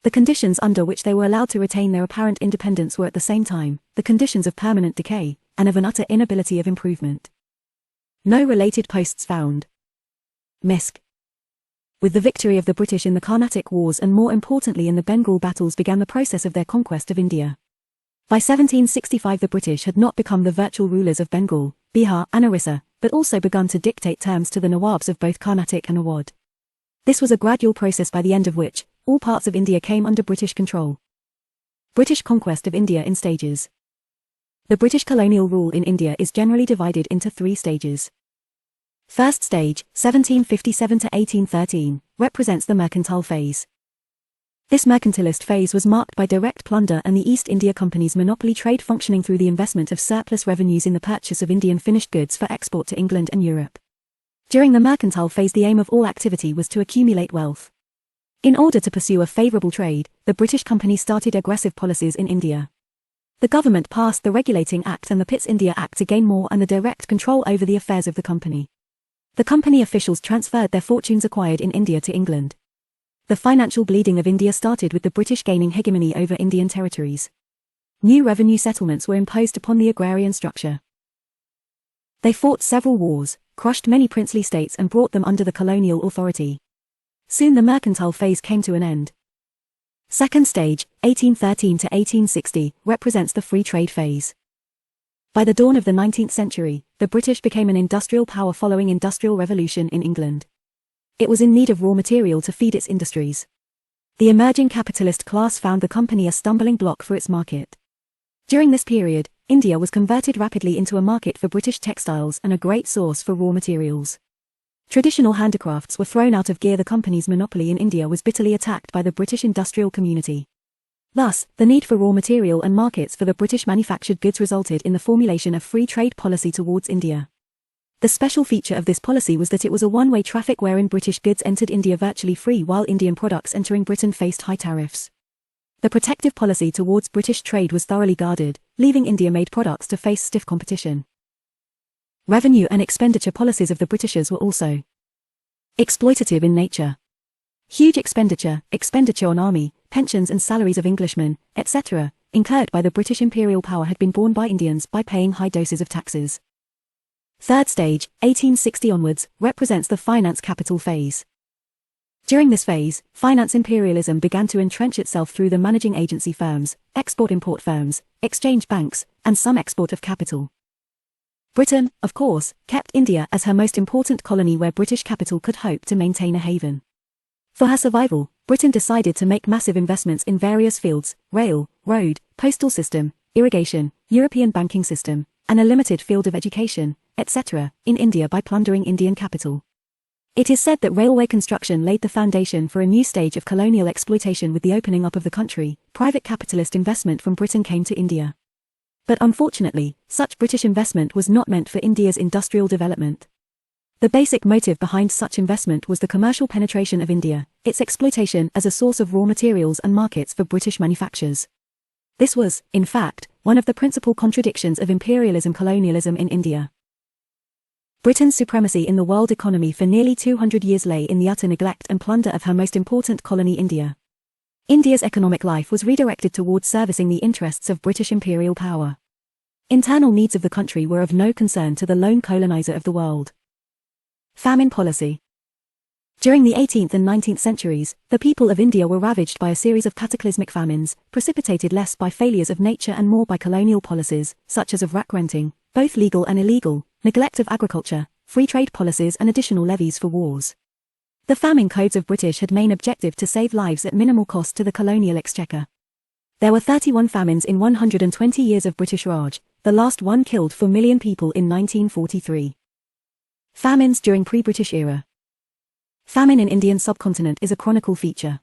The conditions under which they were allowed to retain their apparent independence were at the same time the conditions of permanent decay, and of an utter inability of improvement. No related posts found. Misk. With the victory of the British in the Carnatic Wars and more importantly in the Bengal battles began the process of their conquest of India. By 1765 the British had not become the virtual rulers of Bengal, Bihar and Orissa, but also begun to dictate terms to the Nawabs of both Carnatic and Awadh. This was a gradual process by the end of which, all parts of India came under British control. British conquest of India in stages. The British colonial rule in India is generally divided into 3 stages. First stage, 1757 to 1813, represents the mercantile phase. This mercantilist phase was marked by direct plunder and the East India Company's monopoly trade functioning through the investment of surplus revenues in the purchase of Indian finished goods for export to England and Europe. During the mercantile phase the aim of all activity was to accumulate wealth. In order to pursue a favourable trade, the British Company started aggressive policies in India. The government passed the Regulating Act and the Pitt's India Act to gain more and the direct control over the affairs of the company. The company officials transferred their fortunes acquired in India to England. The financial bleeding of India started with the British gaining hegemony over Indian territories. New revenue settlements were imposed upon the agrarian structure. They fought several wars, crushed many princely states and brought them under the colonial authority. Soon the mercantile phase came to an end. Second stage, 1813 to 1860, represents the free trade phase. By the dawn of the 19th century, the British became an industrial power following Industrial Revolution in England. It was in need of raw material to feed its industries. The emerging capitalist class found the company a stumbling block for its market. During this period, India was converted rapidly into a market for British textiles and a great source for raw materials. Traditional handicrafts were thrown out of gear. The company's monopoly in India was bitterly attacked by the British industrial community. Thus, the need for raw material and markets for the British manufactured goods resulted in the formulation of free trade policy towards India. The special feature of this policy was that it was a one-way traffic wherein British goods entered India virtually free while Indian products entering Britain faced high tariffs. The protective policy towards British trade was thoroughly guarded, leaving India-made products to face stiff competition. Revenue and expenditure policies of the Britishers were also exploitative in nature. Huge expenditure on army, pensions and salaries of Englishmen, etc., incurred by the British imperial power had been borne by Indians by paying high doses of taxes. Third stage, 1860 onwards, represents the finance capital phase. During this phase, finance imperialism began to entrench itself through the managing agency firms, export-import firms, exchange banks, and some export of capital. Britain, of course, kept India as her most important colony where British capital could hope to maintain a haven. For her survival, Britain decided to make massive investments in various fields: rail, road, postal system, irrigation, European banking system, and a limited field of education, etc., in India by plundering Indian capital. It is said that railway construction laid the foundation for a new stage of colonial exploitation. With the opening up of the country, private capitalist investment from Britain came to India. But unfortunately, such British investment was not meant for India's industrial development. The basic motive behind such investment was the commercial penetration of India, its exploitation as a source of raw materials and markets for British manufactures. This was, in fact, one of the principal contradictions of imperialism-colonialism in India. Britain's supremacy in the world economy for nearly 200 years lay in the utter neglect and plunder of her most important colony India. India's economic life was redirected towards servicing the interests of British imperial power. Internal needs of the country were of no concern to the lone colonizer of the world. Famine policy. During the 18th and 19th centuries, the people of India were ravaged by a series of cataclysmic famines, precipitated less by failures of nature and more by colonial policies, such as of rack renting, both legal and illegal, neglect of agriculture, free trade policies and additional levies for wars. The famine codes of British had main objective to save lives at minimal cost to the colonial exchequer. There were 31 famines in 120 years of British Raj, the last one killed 4 million people in 1943. Famines during pre-British era. Famine in Indian subcontinent is a chronicle feature.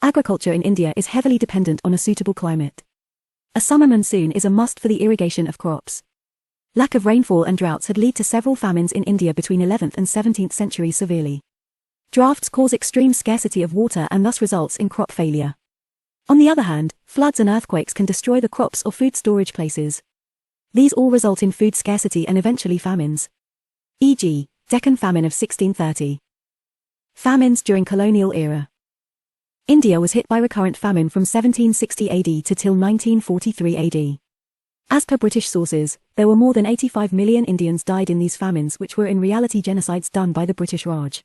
Agriculture in India is heavily dependent on a suitable climate. A summer monsoon is a must for the irrigation of crops. Lack of rainfall and droughts had led to several famines in India between 11th and 17th centuries severely. Droughts cause extreme scarcity of water and thus results in crop failure. On the other hand, floods and earthquakes can destroy the crops or food storage places. These all result in food scarcity and eventually famines. E.g., Deccan famine of 1630. Famines during colonial era. India was hit by recurrent famine from 1760 AD to till 1943 AD. As per British sources, there were more than 85 million Indians died in these famines, which were in reality genocides done by the British Raj.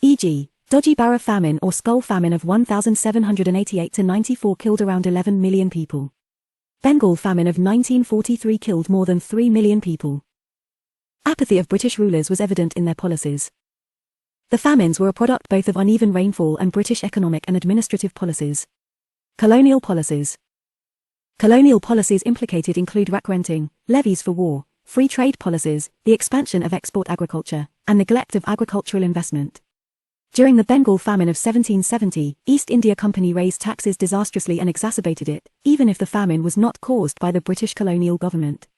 E.g., Dodgy Barra famine or Skull famine of 1788-94 killed around 11 million people. Bengal famine of 1943 killed more than 3 million people. Apathy of British rulers was evident in their policies. The famines were a product both of uneven rainfall and British economic and administrative policies. Colonial policies. Colonial policies implicated include rack renting, levies for war, free trade policies, the expansion of export agriculture, and neglect of agricultural investment. During the Bengal famine of 1770, East India Company raised taxes disastrously and exacerbated it, even if the famine was not caused by the British colonial government.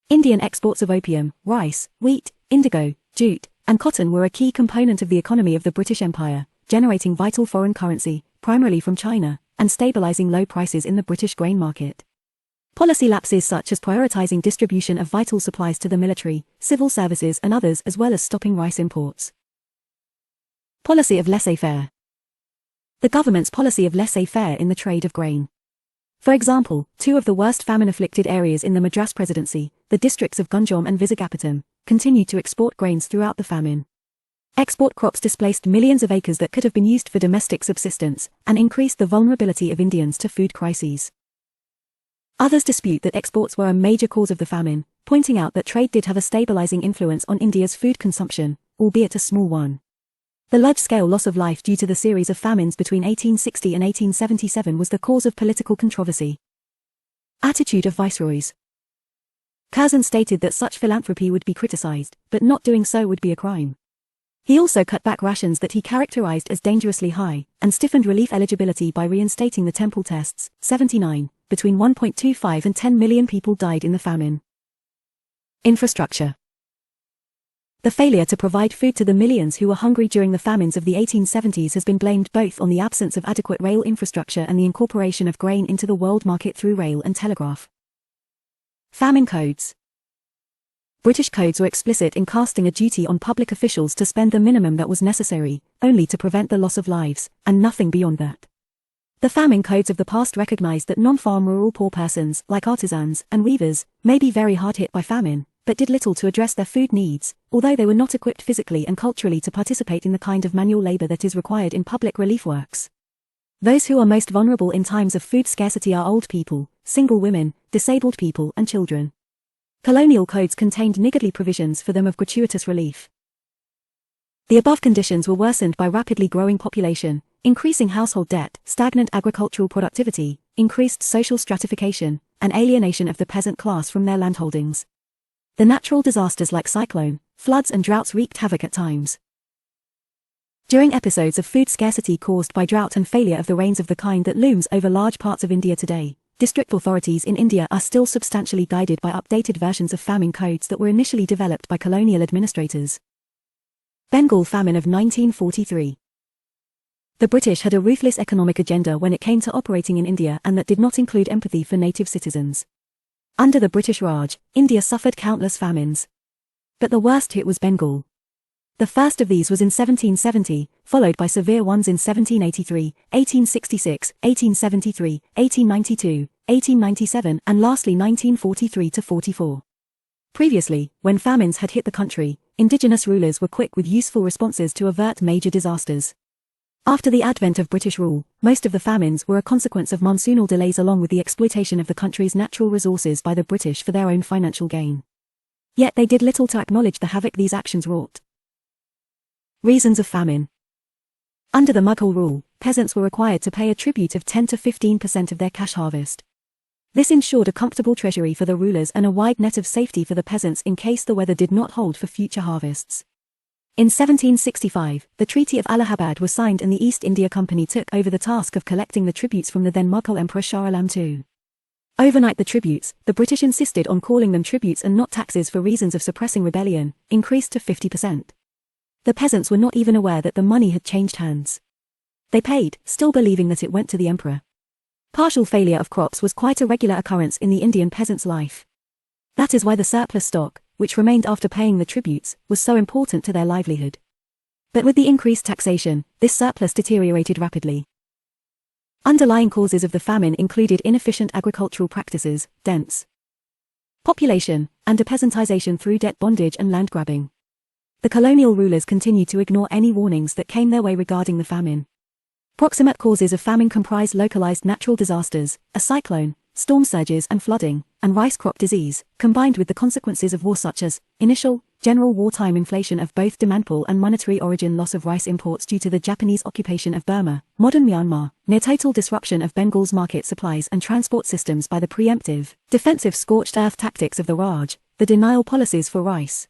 Indian exports of opium, rice, wheat, indigo, jute, and cotton were a key component of the economy of the British Empire, generating vital foreign currency, primarily from China, and stabilizing low prices in the British grain market. Policy lapses such as prioritizing distribution of vital supplies to the military, civil services and others, as well as stopping rice imports. Policy of laissez-faire. The government's policy of laissez-faire in the trade of grain. For example, two of the worst famine-afflicted areas in the Madras Presidency, the districts of Ganjam and Visakhapatnam, continued to export grains throughout the famine. Export crops displaced millions of acres that could have been used for domestic subsistence, and increased the vulnerability of Indians to food crises. Others dispute that exports were a major cause of the famine, pointing out that trade did have a stabilizing influence on India's food consumption, albeit a small one. The large-scale loss of life due to the series of famines between 1860 and 1877 was the cause of political controversy. Attitude of viceroys. Curzon stated that such philanthropy would be criticized, but not doing so would be a crime. He also cut back rations that he characterized as dangerously high, and stiffened relief eligibility by reinstating the temple tests. 79. Between 1.25 and 10 million people died in the famine. Infrastructure. The failure to provide food to the millions who were hungry during the famines of the 1870s has been blamed both on the absence of adequate rail infrastructure and the incorporation of grain into the world market through rail and telegraph. Famine codes. British codes were explicit in casting a duty on public officials to spend the minimum that was necessary, only to prevent the loss of lives, and nothing beyond that. The famine codes of the past recognized that non-farm rural poor persons, like artisans and weavers, may be very hard hit by famine, but did little to address their food needs, although they were not equipped physically and culturally to participate in the kind of manual labor that is required in public relief works. Those who are most vulnerable in times of food scarcity are old people, single women, disabled people and children. Colonial codes contained niggardly provisions for them of gratuitous relief. The above conditions were worsened by rapidly growing population, increasing household debt, stagnant agricultural productivity, increased social stratification, and alienation of the peasant class from their landholdings. The natural disasters like cyclone, floods and droughts wreaked havoc at times. During episodes of food scarcity caused by drought and failure of the rains of the kind that looms over large parts of India today, district authorities in India are still substantially guided by updated versions of famine codes that were initially developed by colonial administrators. Bengal famine of 1943. The British had a ruthless economic agenda when it came to operating in India, and that did not include empathy for native citizens. Under the British Raj, India suffered countless famines. But the worst hit was Bengal. The first of these was in 1770, followed by severe ones in 1783, 1866, 1873, 1892, 1897, and lastly 1943-44. Previously, when famines had hit the country, indigenous rulers were quick with useful responses to avert major disasters. After the advent of British rule, most of the famines were a consequence of monsoonal delays along with the exploitation of the country's natural resources by the British for their own financial gain. Yet they did little to acknowledge the havoc these actions wrought. Reasons of famine. Under the Mughal rule, peasants were required to pay a tribute of 10 to 15% of their cash harvest. This ensured a comfortable treasury for the rulers and a wide net of safety for the peasants in case the weather did not hold for future harvests. In 1765, the Treaty of Allahabad was signed and the East India Company took over the task of collecting the tributes from the then Mughal Emperor Shah Alam II. Overnight the tributes, the British insisted on calling them tributes and not taxes for reasons of suppressing rebellion, increased to 50%. The peasants were not even aware that the money had changed hands. They paid, still believing that it went to the emperor. Partial failure of crops was quite a regular occurrence in the Indian peasant's life. That is why the surplus stock, which remained after paying the tributes, was so important to their livelihood. But with the increased taxation, this surplus deteriorated rapidly. Underlying causes of the famine included inefficient agricultural practices, dense population, and depeasantization through debt bondage and land grabbing. The colonial rulers continued to ignore any warnings that came their way regarding the famine. Proximate causes of famine comprised localized natural disasters, a cyclone, storm surges and flooding, and rice crop disease, combined with the consequences of war such as initial, general wartime inflation of both demand pull and monetary origin, loss of rice imports due to the Japanese occupation of Burma, modern Myanmar, near total disruption of Bengal's market supplies and transport systems by the preemptive, defensive scorched earth tactics of the Raj, the denial policies for rice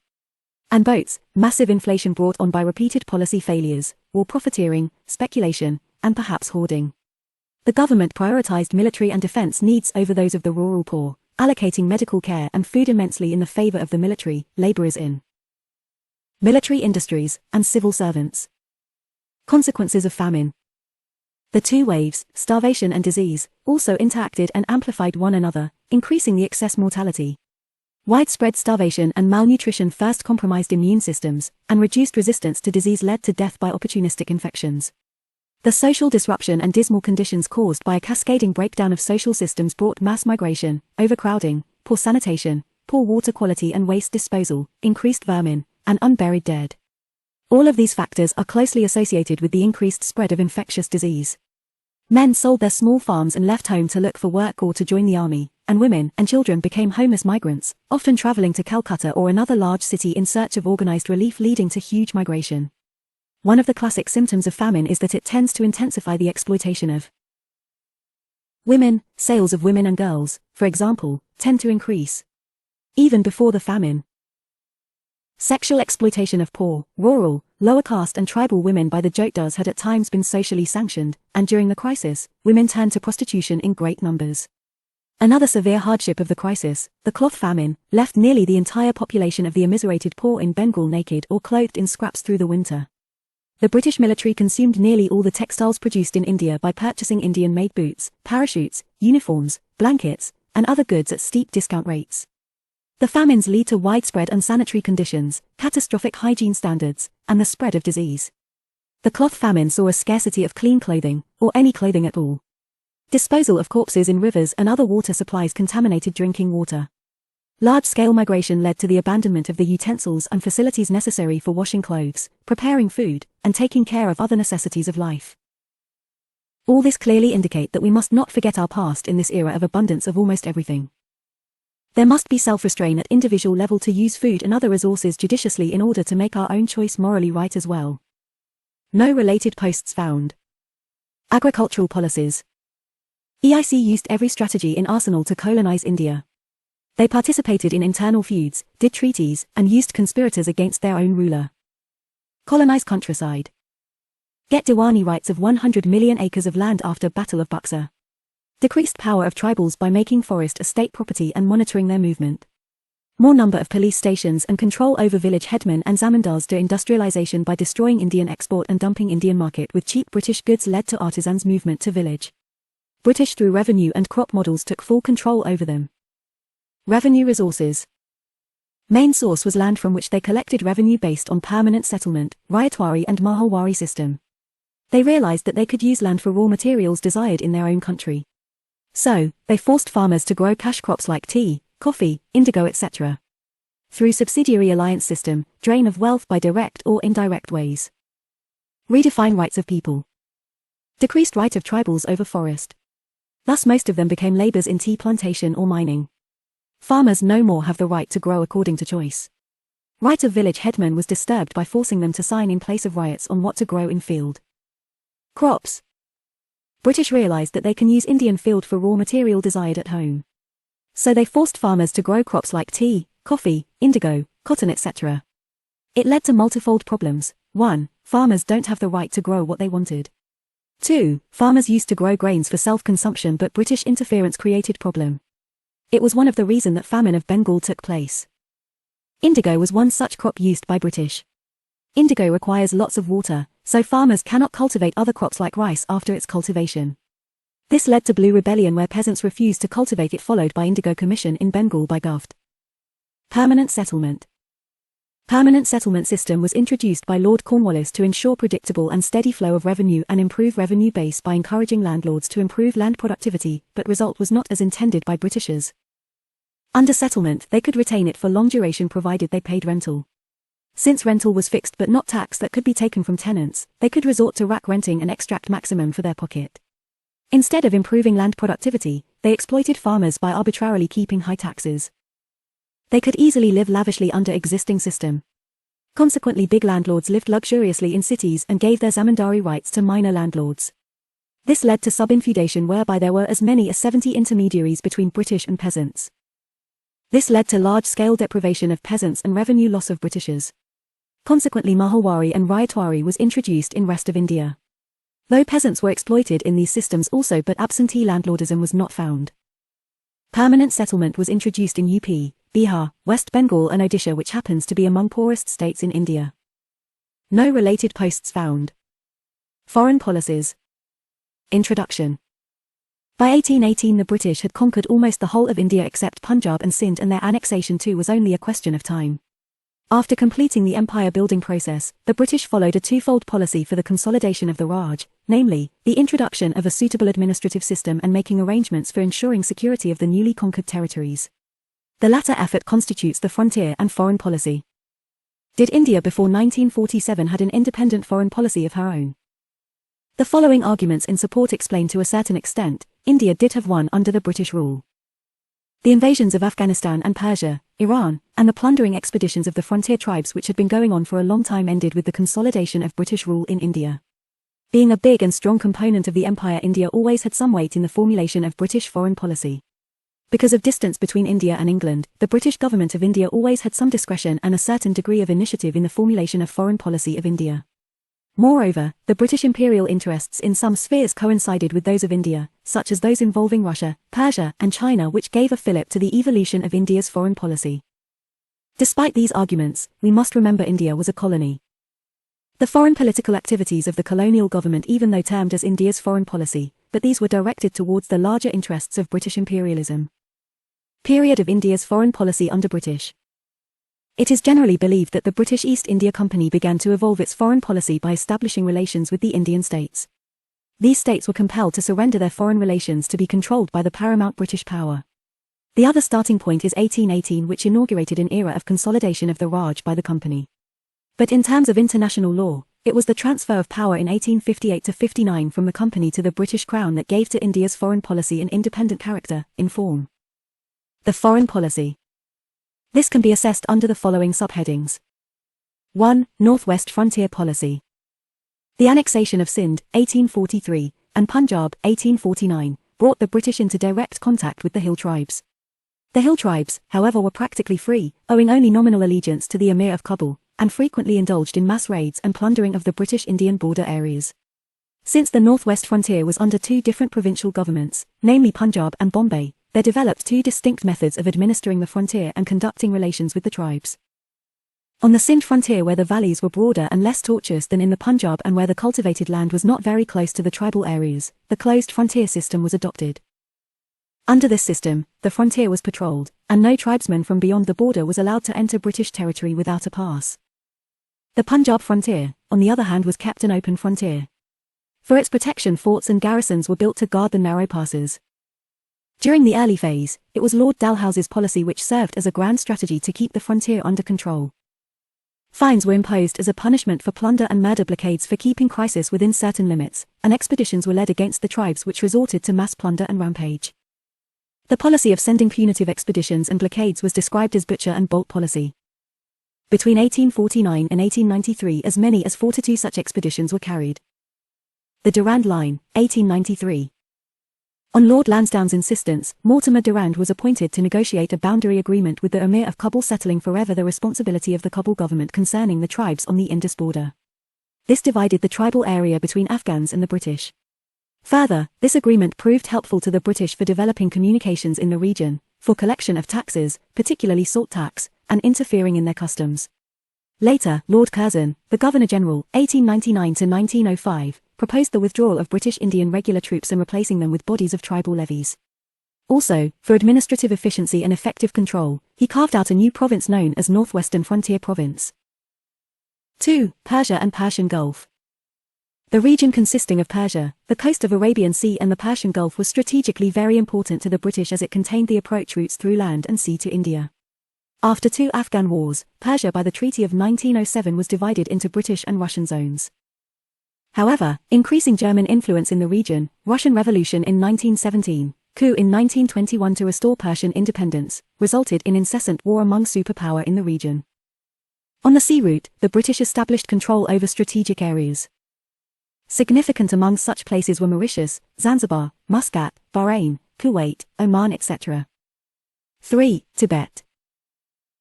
and boats, massive inflation brought on by repeated policy failures, war profiteering, speculation, and perhaps hoarding. The government prioritized military and defense needs over those of the rural poor, allocating medical care and food immensely in the favor of the military, laborers in military industries, and civil servants. Consequences of famine. The two waves, starvation and disease, also interacted and amplified one another, increasing the excess mortality. Widespread starvation and malnutrition first compromised immune systems, and reduced resistance to disease led to death by opportunistic infections. The social disruption and dismal conditions caused by a cascading breakdown of social systems brought mass migration, overcrowding, poor sanitation, poor water quality and waste disposal, increased vermin, and unburied dead. All of these factors are closely associated with the increased spread of infectious disease. Men sold their small farms and left home to look for work or to join the army, and women and children became homeless migrants, often traveling to Calcutta or another large city in search of organized relief, leading to huge migration. One of the classic symptoms of famine is that it tends to intensify the exploitation of women. Sales of women and girls, for example, tend to increase even before the famine. Sexual exploitation of poor, rural, lower caste and tribal women by the Jotedars had at times been socially sanctioned, and during the crisis, women turned to prostitution in great numbers. Another severe hardship of the crisis, the cloth famine, left nearly the entire population of the immiserated poor in Bengal naked or clothed in scraps through the winter. The British military consumed nearly all the textiles produced in India by purchasing Indian-made boots, parachutes, uniforms, blankets, and other goods at steep discount rates. The famines lead to widespread unsanitary conditions, catastrophic hygiene standards, and the spread of disease. The cloth famine saw a scarcity of clean clothing, or any clothing at all. Disposal of corpses in rivers and other water supplies contaminated drinking water. Large-scale migration led to the abandonment of the utensils and facilities necessary for washing clothes, preparing food, and taking care of other necessities of life. All this clearly indicate that we must not forget our past in this era of abundance of almost everything. There must be self-restraint at individual level to use food and other resources judiciously in order to make our own choice morally right as well. No related posts found. Agricultural policies. EIC used every strategy in arsenal to colonize India. They participated in internal feuds, did treaties, and used conspirators against their own ruler. Colonize countryside. Get Diwani rights of 100 million acres of land after Battle of Buxar. Decreased power of tribals by making forest a state property and monitoring their movement. More number of police stations and control over village headmen and zamindars. Deindustrialization by destroying Indian export and dumping Indian market with cheap British goods led to artisans' movement to village. British through revenue and crop models took full control over them. Revenue resources. Main source was land from which they collected revenue based on permanent settlement, Ryotwari and Mahalwari system. They realized that they could use land for raw materials desired in their own country. So, they forced farmers to grow cash crops like tea, coffee, indigo etc. Through subsidiary alliance system, drain of wealth by direct or indirect ways. Redefine rights of people. Decreased right of tribals over forest. Thus most of them became laborers in tea plantation or mining. Farmers no more have the right to grow according to choice. Right of village headmen was disturbed by forcing them to sign in place of riots on what to grow in field. Crops. British realized that they can use Indian field for raw material desired at home. So they forced farmers to grow crops like tea, coffee, indigo, cotton etc. It led to multifold problems. 1. Farmers don't have the right to grow what they wanted. 2. Farmers used to grow grains for self-consumption but British interference created problem. It was one of the reason that famine of Bengal took place. Indigo was one such crop used by British. Indigo requires lots of water, so farmers cannot cultivate other crops like rice after its cultivation. This led to Blue Rebellion where peasants refused to cultivate it, followed by Indigo Commission in Bengal by Govt. Permanent settlement. Permanent settlement system was introduced by Lord Cornwallis to ensure predictable and steady flow of revenue and improve revenue base by encouraging landlords to improve land productivity, but result was not as intended by Britishers. Under settlement, they could retain it for long duration provided they paid rental. Since rental was fixed but not tax that could be taken from tenants, they could resort to rack renting and extract maximum for their pocket. Instead of improving land productivity, they exploited farmers by arbitrarily keeping high taxes. They could easily live lavishly under existing system. Consequently, big landlords lived luxuriously in cities and gave their zamindari rights to minor landlords. This led to sub-infeudation whereby there were as many as 70 intermediaries between British and peasants. This led to large-scale deprivation of peasants and revenue loss of Britishers. Consequently, Mahalwari and Ryotwari was introduced in rest of India. Though peasants were exploited in these systems also, but absentee landlordism was not found. Permanent settlement was introduced in UP, Bihar, West Bengal and Odisha, which happens to be among poorest states in India. No related posts found. Foreign policies. Introduction. By 1818 the British had conquered almost the whole of India except Punjab and Sindh, and their annexation too was only a question of time. After completing the empire-building process, the British followed a twofold policy for the consolidation of the Raj, namely, the introduction of a suitable administrative system and making arrangements for ensuring security of the newly conquered territories. The latter effort constitutes the frontier and foreign policy. Did India before 1947 had an independent foreign policy of her own? The following arguments in support explain to a certain extent, India did have one under the British rule. The invasions of Afghanistan and Persia, Iran, and the plundering expeditions of the frontier tribes which had been going on for a long time ended with the consolidation of British rule in India. Being a big and strong component of the empire, India always had some weight in the formulation of British foreign policy. Because of distance between India and England, the British government of India always had some discretion and a certain degree of initiative in the formulation of foreign policy of India. Moreover, the British imperial interests in some spheres coincided with those of India, such as those involving Russia, Persia, and China, which gave a fillip to the evolution of India's foreign policy. Despite these arguments, we must remember India was a colony. The foreign political activities of the colonial government, even though termed as India's foreign policy, but these were directed towards the larger interests of British imperialism. Period of India's foreign policy under British. It is generally believed that the British East India Company began to evolve its foreign policy by establishing relations with the Indian states. These states were compelled to surrender their foreign relations to be controlled by the paramount British power. The other starting point is 1818, which inaugurated an era of consolidation of the Raj by the company. But in terms of international law, it was the transfer of power in 1858 to 59 from the company to the British Crown that gave to India's foreign policy an independent character, in form. The foreign policy. This can be assessed under the following subheadings. 1. Northwest Frontier Policy. The annexation of Sindh, 1843, and Punjab, 1849, brought the British into direct contact with the hill tribes. The hill tribes, however, were practically free, owing only nominal allegiance to the Emir of Kabul, and frequently indulged in mass raids and plundering of the British-Indian border areas. Since the northwest frontier was under two different provincial governments, namely Punjab and Bombay, there developed two distinct methods of administering the frontier and conducting relations with the tribes. On the Sindh frontier, where the valleys were broader and less tortuous than in the Punjab and where the cultivated land was not very close to the tribal areas, the closed frontier system was adopted. Under this system, the frontier was patrolled, and no tribesman from beyond the border was allowed to enter British territory without a pass. The Punjab frontier, on the other hand, was kept an open frontier. For its protection, forts and garrisons were built to guard the narrow passes. During the early phase, it was Lord Dalhousie's policy which served as a grand strategy to keep the frontier under control. Fines were imposed as a punishment for plunder and murder, blockades for keeping crisis within certain limits, and expeditions were led against the tribes which resorted to mass plunder and rampage. The policy of sending punitive expeditions and blockades was described as butcher and bolt policy. Between 1849 and 1893, as many as 42 such expeditions were carried. The Durand Line, 1893. On Lord Lansdowne's insistence, Mortimer Durand was appointed to negotiate a boundary agreement with the Emir of Kabul, settling forever the responsibility of the Kabul government concerning the tribes on the Indus border. This divided the tribal area between Afghans and the British. Further, this agreement proved helpful to the British for developing communications in the region, for collection of taxes, particularly salt tax, and interfering in their customs. Later, Lord Curzon, the Governor-General, 1899 to 1905, proposed the withdrawal of British Indian regular troops and replacing them with bodies of tribal levies. Also, for administrative efficiency and effective control, he carved out a new province known as Northwestern Frontier Province. 2. Persia and Persian Gulf. The region consisting of Persia, the coast of Arabian Sea and the Persian Gulf was strategically very important to the British as it contained the approach routes through land and sea to India. After two Afghan wars, Persia by the Treaty of 1907 was divided into British and Russian zones. However, increasing German influence in the region, Russian Revolution in 1917, coup in 1921 to restore Persian independence, resulted in incessant war among superpower in the region. On the sea route, the British established control over strategic areas. Significant among such places were Mauritius, Zanzibar, Muscat, Bahrain, Kuwait, Oman etc. 3. Tibet.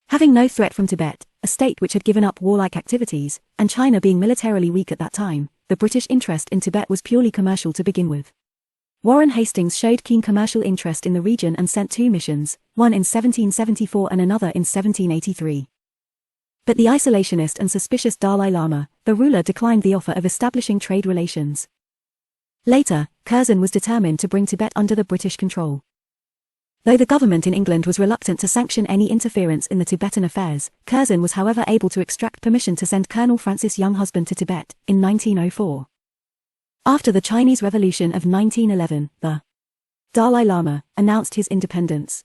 Having no threat from Tibet, a state which had given up warlike activities, and China being militarily weak at that time, the British interest in Tibet was purely commercial to begin with. Warren Hastings showed keen commercial interest in the region and sent two missions, one in 1774 and another in 1783. But the isolationist and suspicious Dalai Lama, the ruler, declined the offer of establishing trade relations. Later, Curzon was determined to bring Tibet under the British control. Though the government in England was reluctant to sanction any interference in the Tibetan affairs, Curzon was however able to extract permission to send Colonel Francis Younghusband to Tibet, in 1904. After the Chinese Revolution of 1911, the Dalai Lama announced his independence.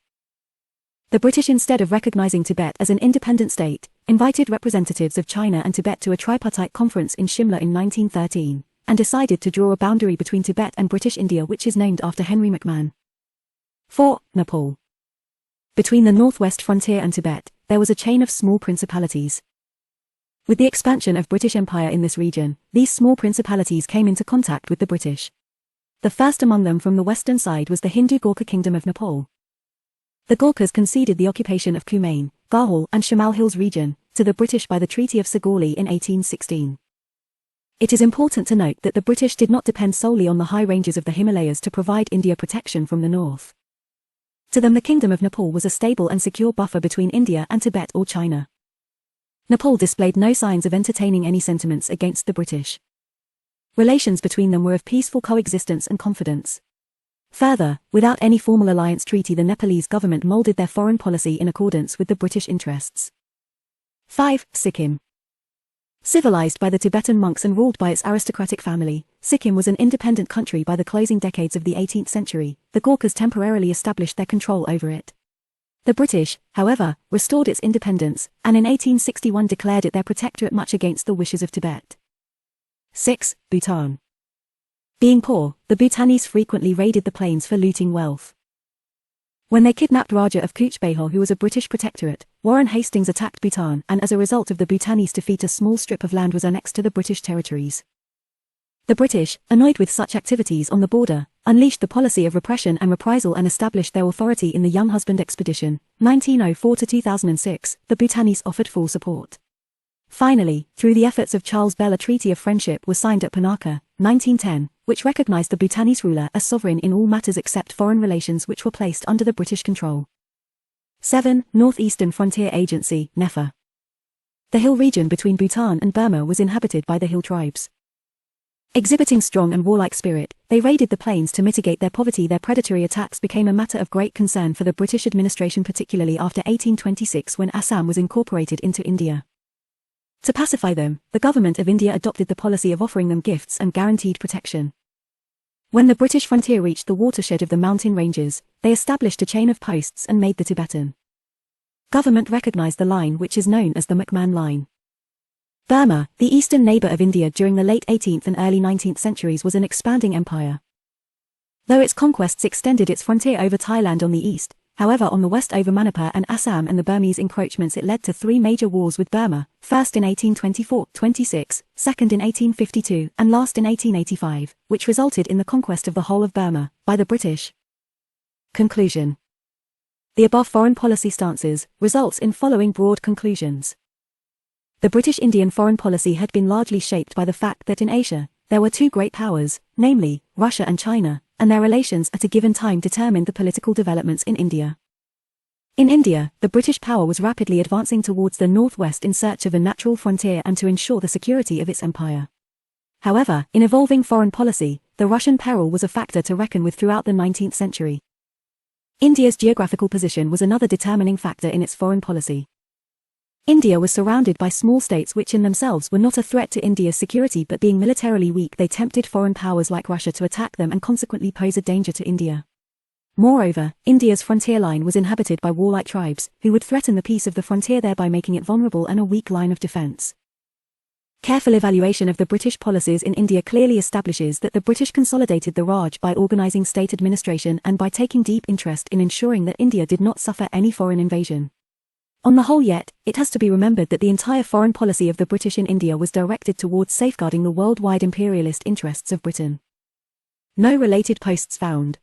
The British, instead of recognizing Tibet as an independent state, invited representatives of China and Tibet to a tripartite conference in Shimla in 1913, and decided to draw a boundary between Tibet and British India which is named after Henry McMahon. 4. Nepal. Between the northwest frontier and Tibet, there was a chain of small principalities. With the expansion of British Empire in this region, these small principalities came into contact with the British. The first among them from the western side was the Hindu Gorkha Kingdom of Nepal. The Gorkhas conceded the occupation of Kumaon, Garhwal and Shamal Hills region to the British by the Treaty of Sugauli in 1816. It is important to note that the British did not depend solely on the high ranges of the Himalayas to provide India protection from the north. To them the Kingdom of Nepal was a stable and secure buffer between India and Tibet or China. Nepal displayed no signs of entertaining any sentiments against the British. Relations between them were of peaceful coexistence and confidence. Further, without any formal alliance treaty, the Nepalese government molded their foreign policy in accordance with the British interests. 5. Sikkim. Civilized by the Tibetan monks and ruled by its aristocratic family, Sikkim was an independent country by the closing decades of the 18th century. The Gorkhas temporarily established their control over it. The British, however, restored its independence, and in 1861 declared it their protectorate, much against the wishes of Tibet. 6. Bhutan. Being poor, the Bhutanese frequently raided the plains for looting wealth. When they kidnapped Raja of Cooch Behar, who was a British protectorate, Warren Hastings attacked Bhutan, and as a result of the Bhutanese defeat, a small strip of land was annexed to the British territories. The British, annoyed with such activities on the border, unleashed the policy of repression and reprisal and established their authority in the Younghusband Expedition, 1904–2006. The Bhutanese offered full support. Finally, through the efforts of Charles Bell, a treaty of friendship was signed at Punakha, 1910, which recognized the Bhutanese ruler as sovereign in all matters except foreign relations, which were placed under the British control. 7. Northeastern Frontier Agency, NEFA. The hill region between Bhutan and Burma was inhabited by the hill tribes. Exhibiting strong and warlike spirit, they raided the plains to mitigate their poverty. Their predatory attacks became a matter of great concern for the British administration, particularly after 1826 when Assam was incorporated into India. To pacify them, the government of India adopted the policy of offering them gifts and guaranteed protection. When the British frontier reached the watershed of the mountain ranges, they established a chain of posts and made the Tibetan government recognize the line which is known as the McMahon Line. Burma, the eastern neighbor of India during the late 18th and early 19th centuries, was an expanding empire. Though its conquests extended its frontier over Thailand on the east, however on the west over Manipur and Assam and the Burmese encroachments, it led to three major wars with Burma, first in 1824–26, second in 1852, and last in 1885, which resulted in the conquest of the whole of Burma by the British. Conclusion. The above foreign policy stances results in following broad conclusions. The British Indian foreign policy had been largely shaped by the fact that in Asia, there were two great powers, namely, Russia and China, and their relations at a given time determined the political developments in India. In India, the British power was rapidly advancing towards the northwest in search of a natural frontier and to ensure the security of its empire. However, in evolving foreign policy, the Russian peril was a factor to reckon with throughout the 19th century. India's geographical position was another determining factor in its foreign policy. India was surrounded by small states which in themselves were not a threat to India's security, but being militarily weak they tempted foreign powers like Russia to attack them and consequently pose a danger to India. Moreover, India's frontier line was inhabited by warlike tribes, who would threaten the peace of the frontier, thereby making it vulnerable and a weak line of defense. Careful evaluation of the British policies in India clearly establishes that the British consolidated the Raj by organising state administration and by taking deep interest in ensuring that India did not suffer any foreign invasion. On the whole yet, it has to be remembered that the entire foreign policy of the British in India was directed towards safeguarding the worldwide imperialist interests of Britain. No related posts found.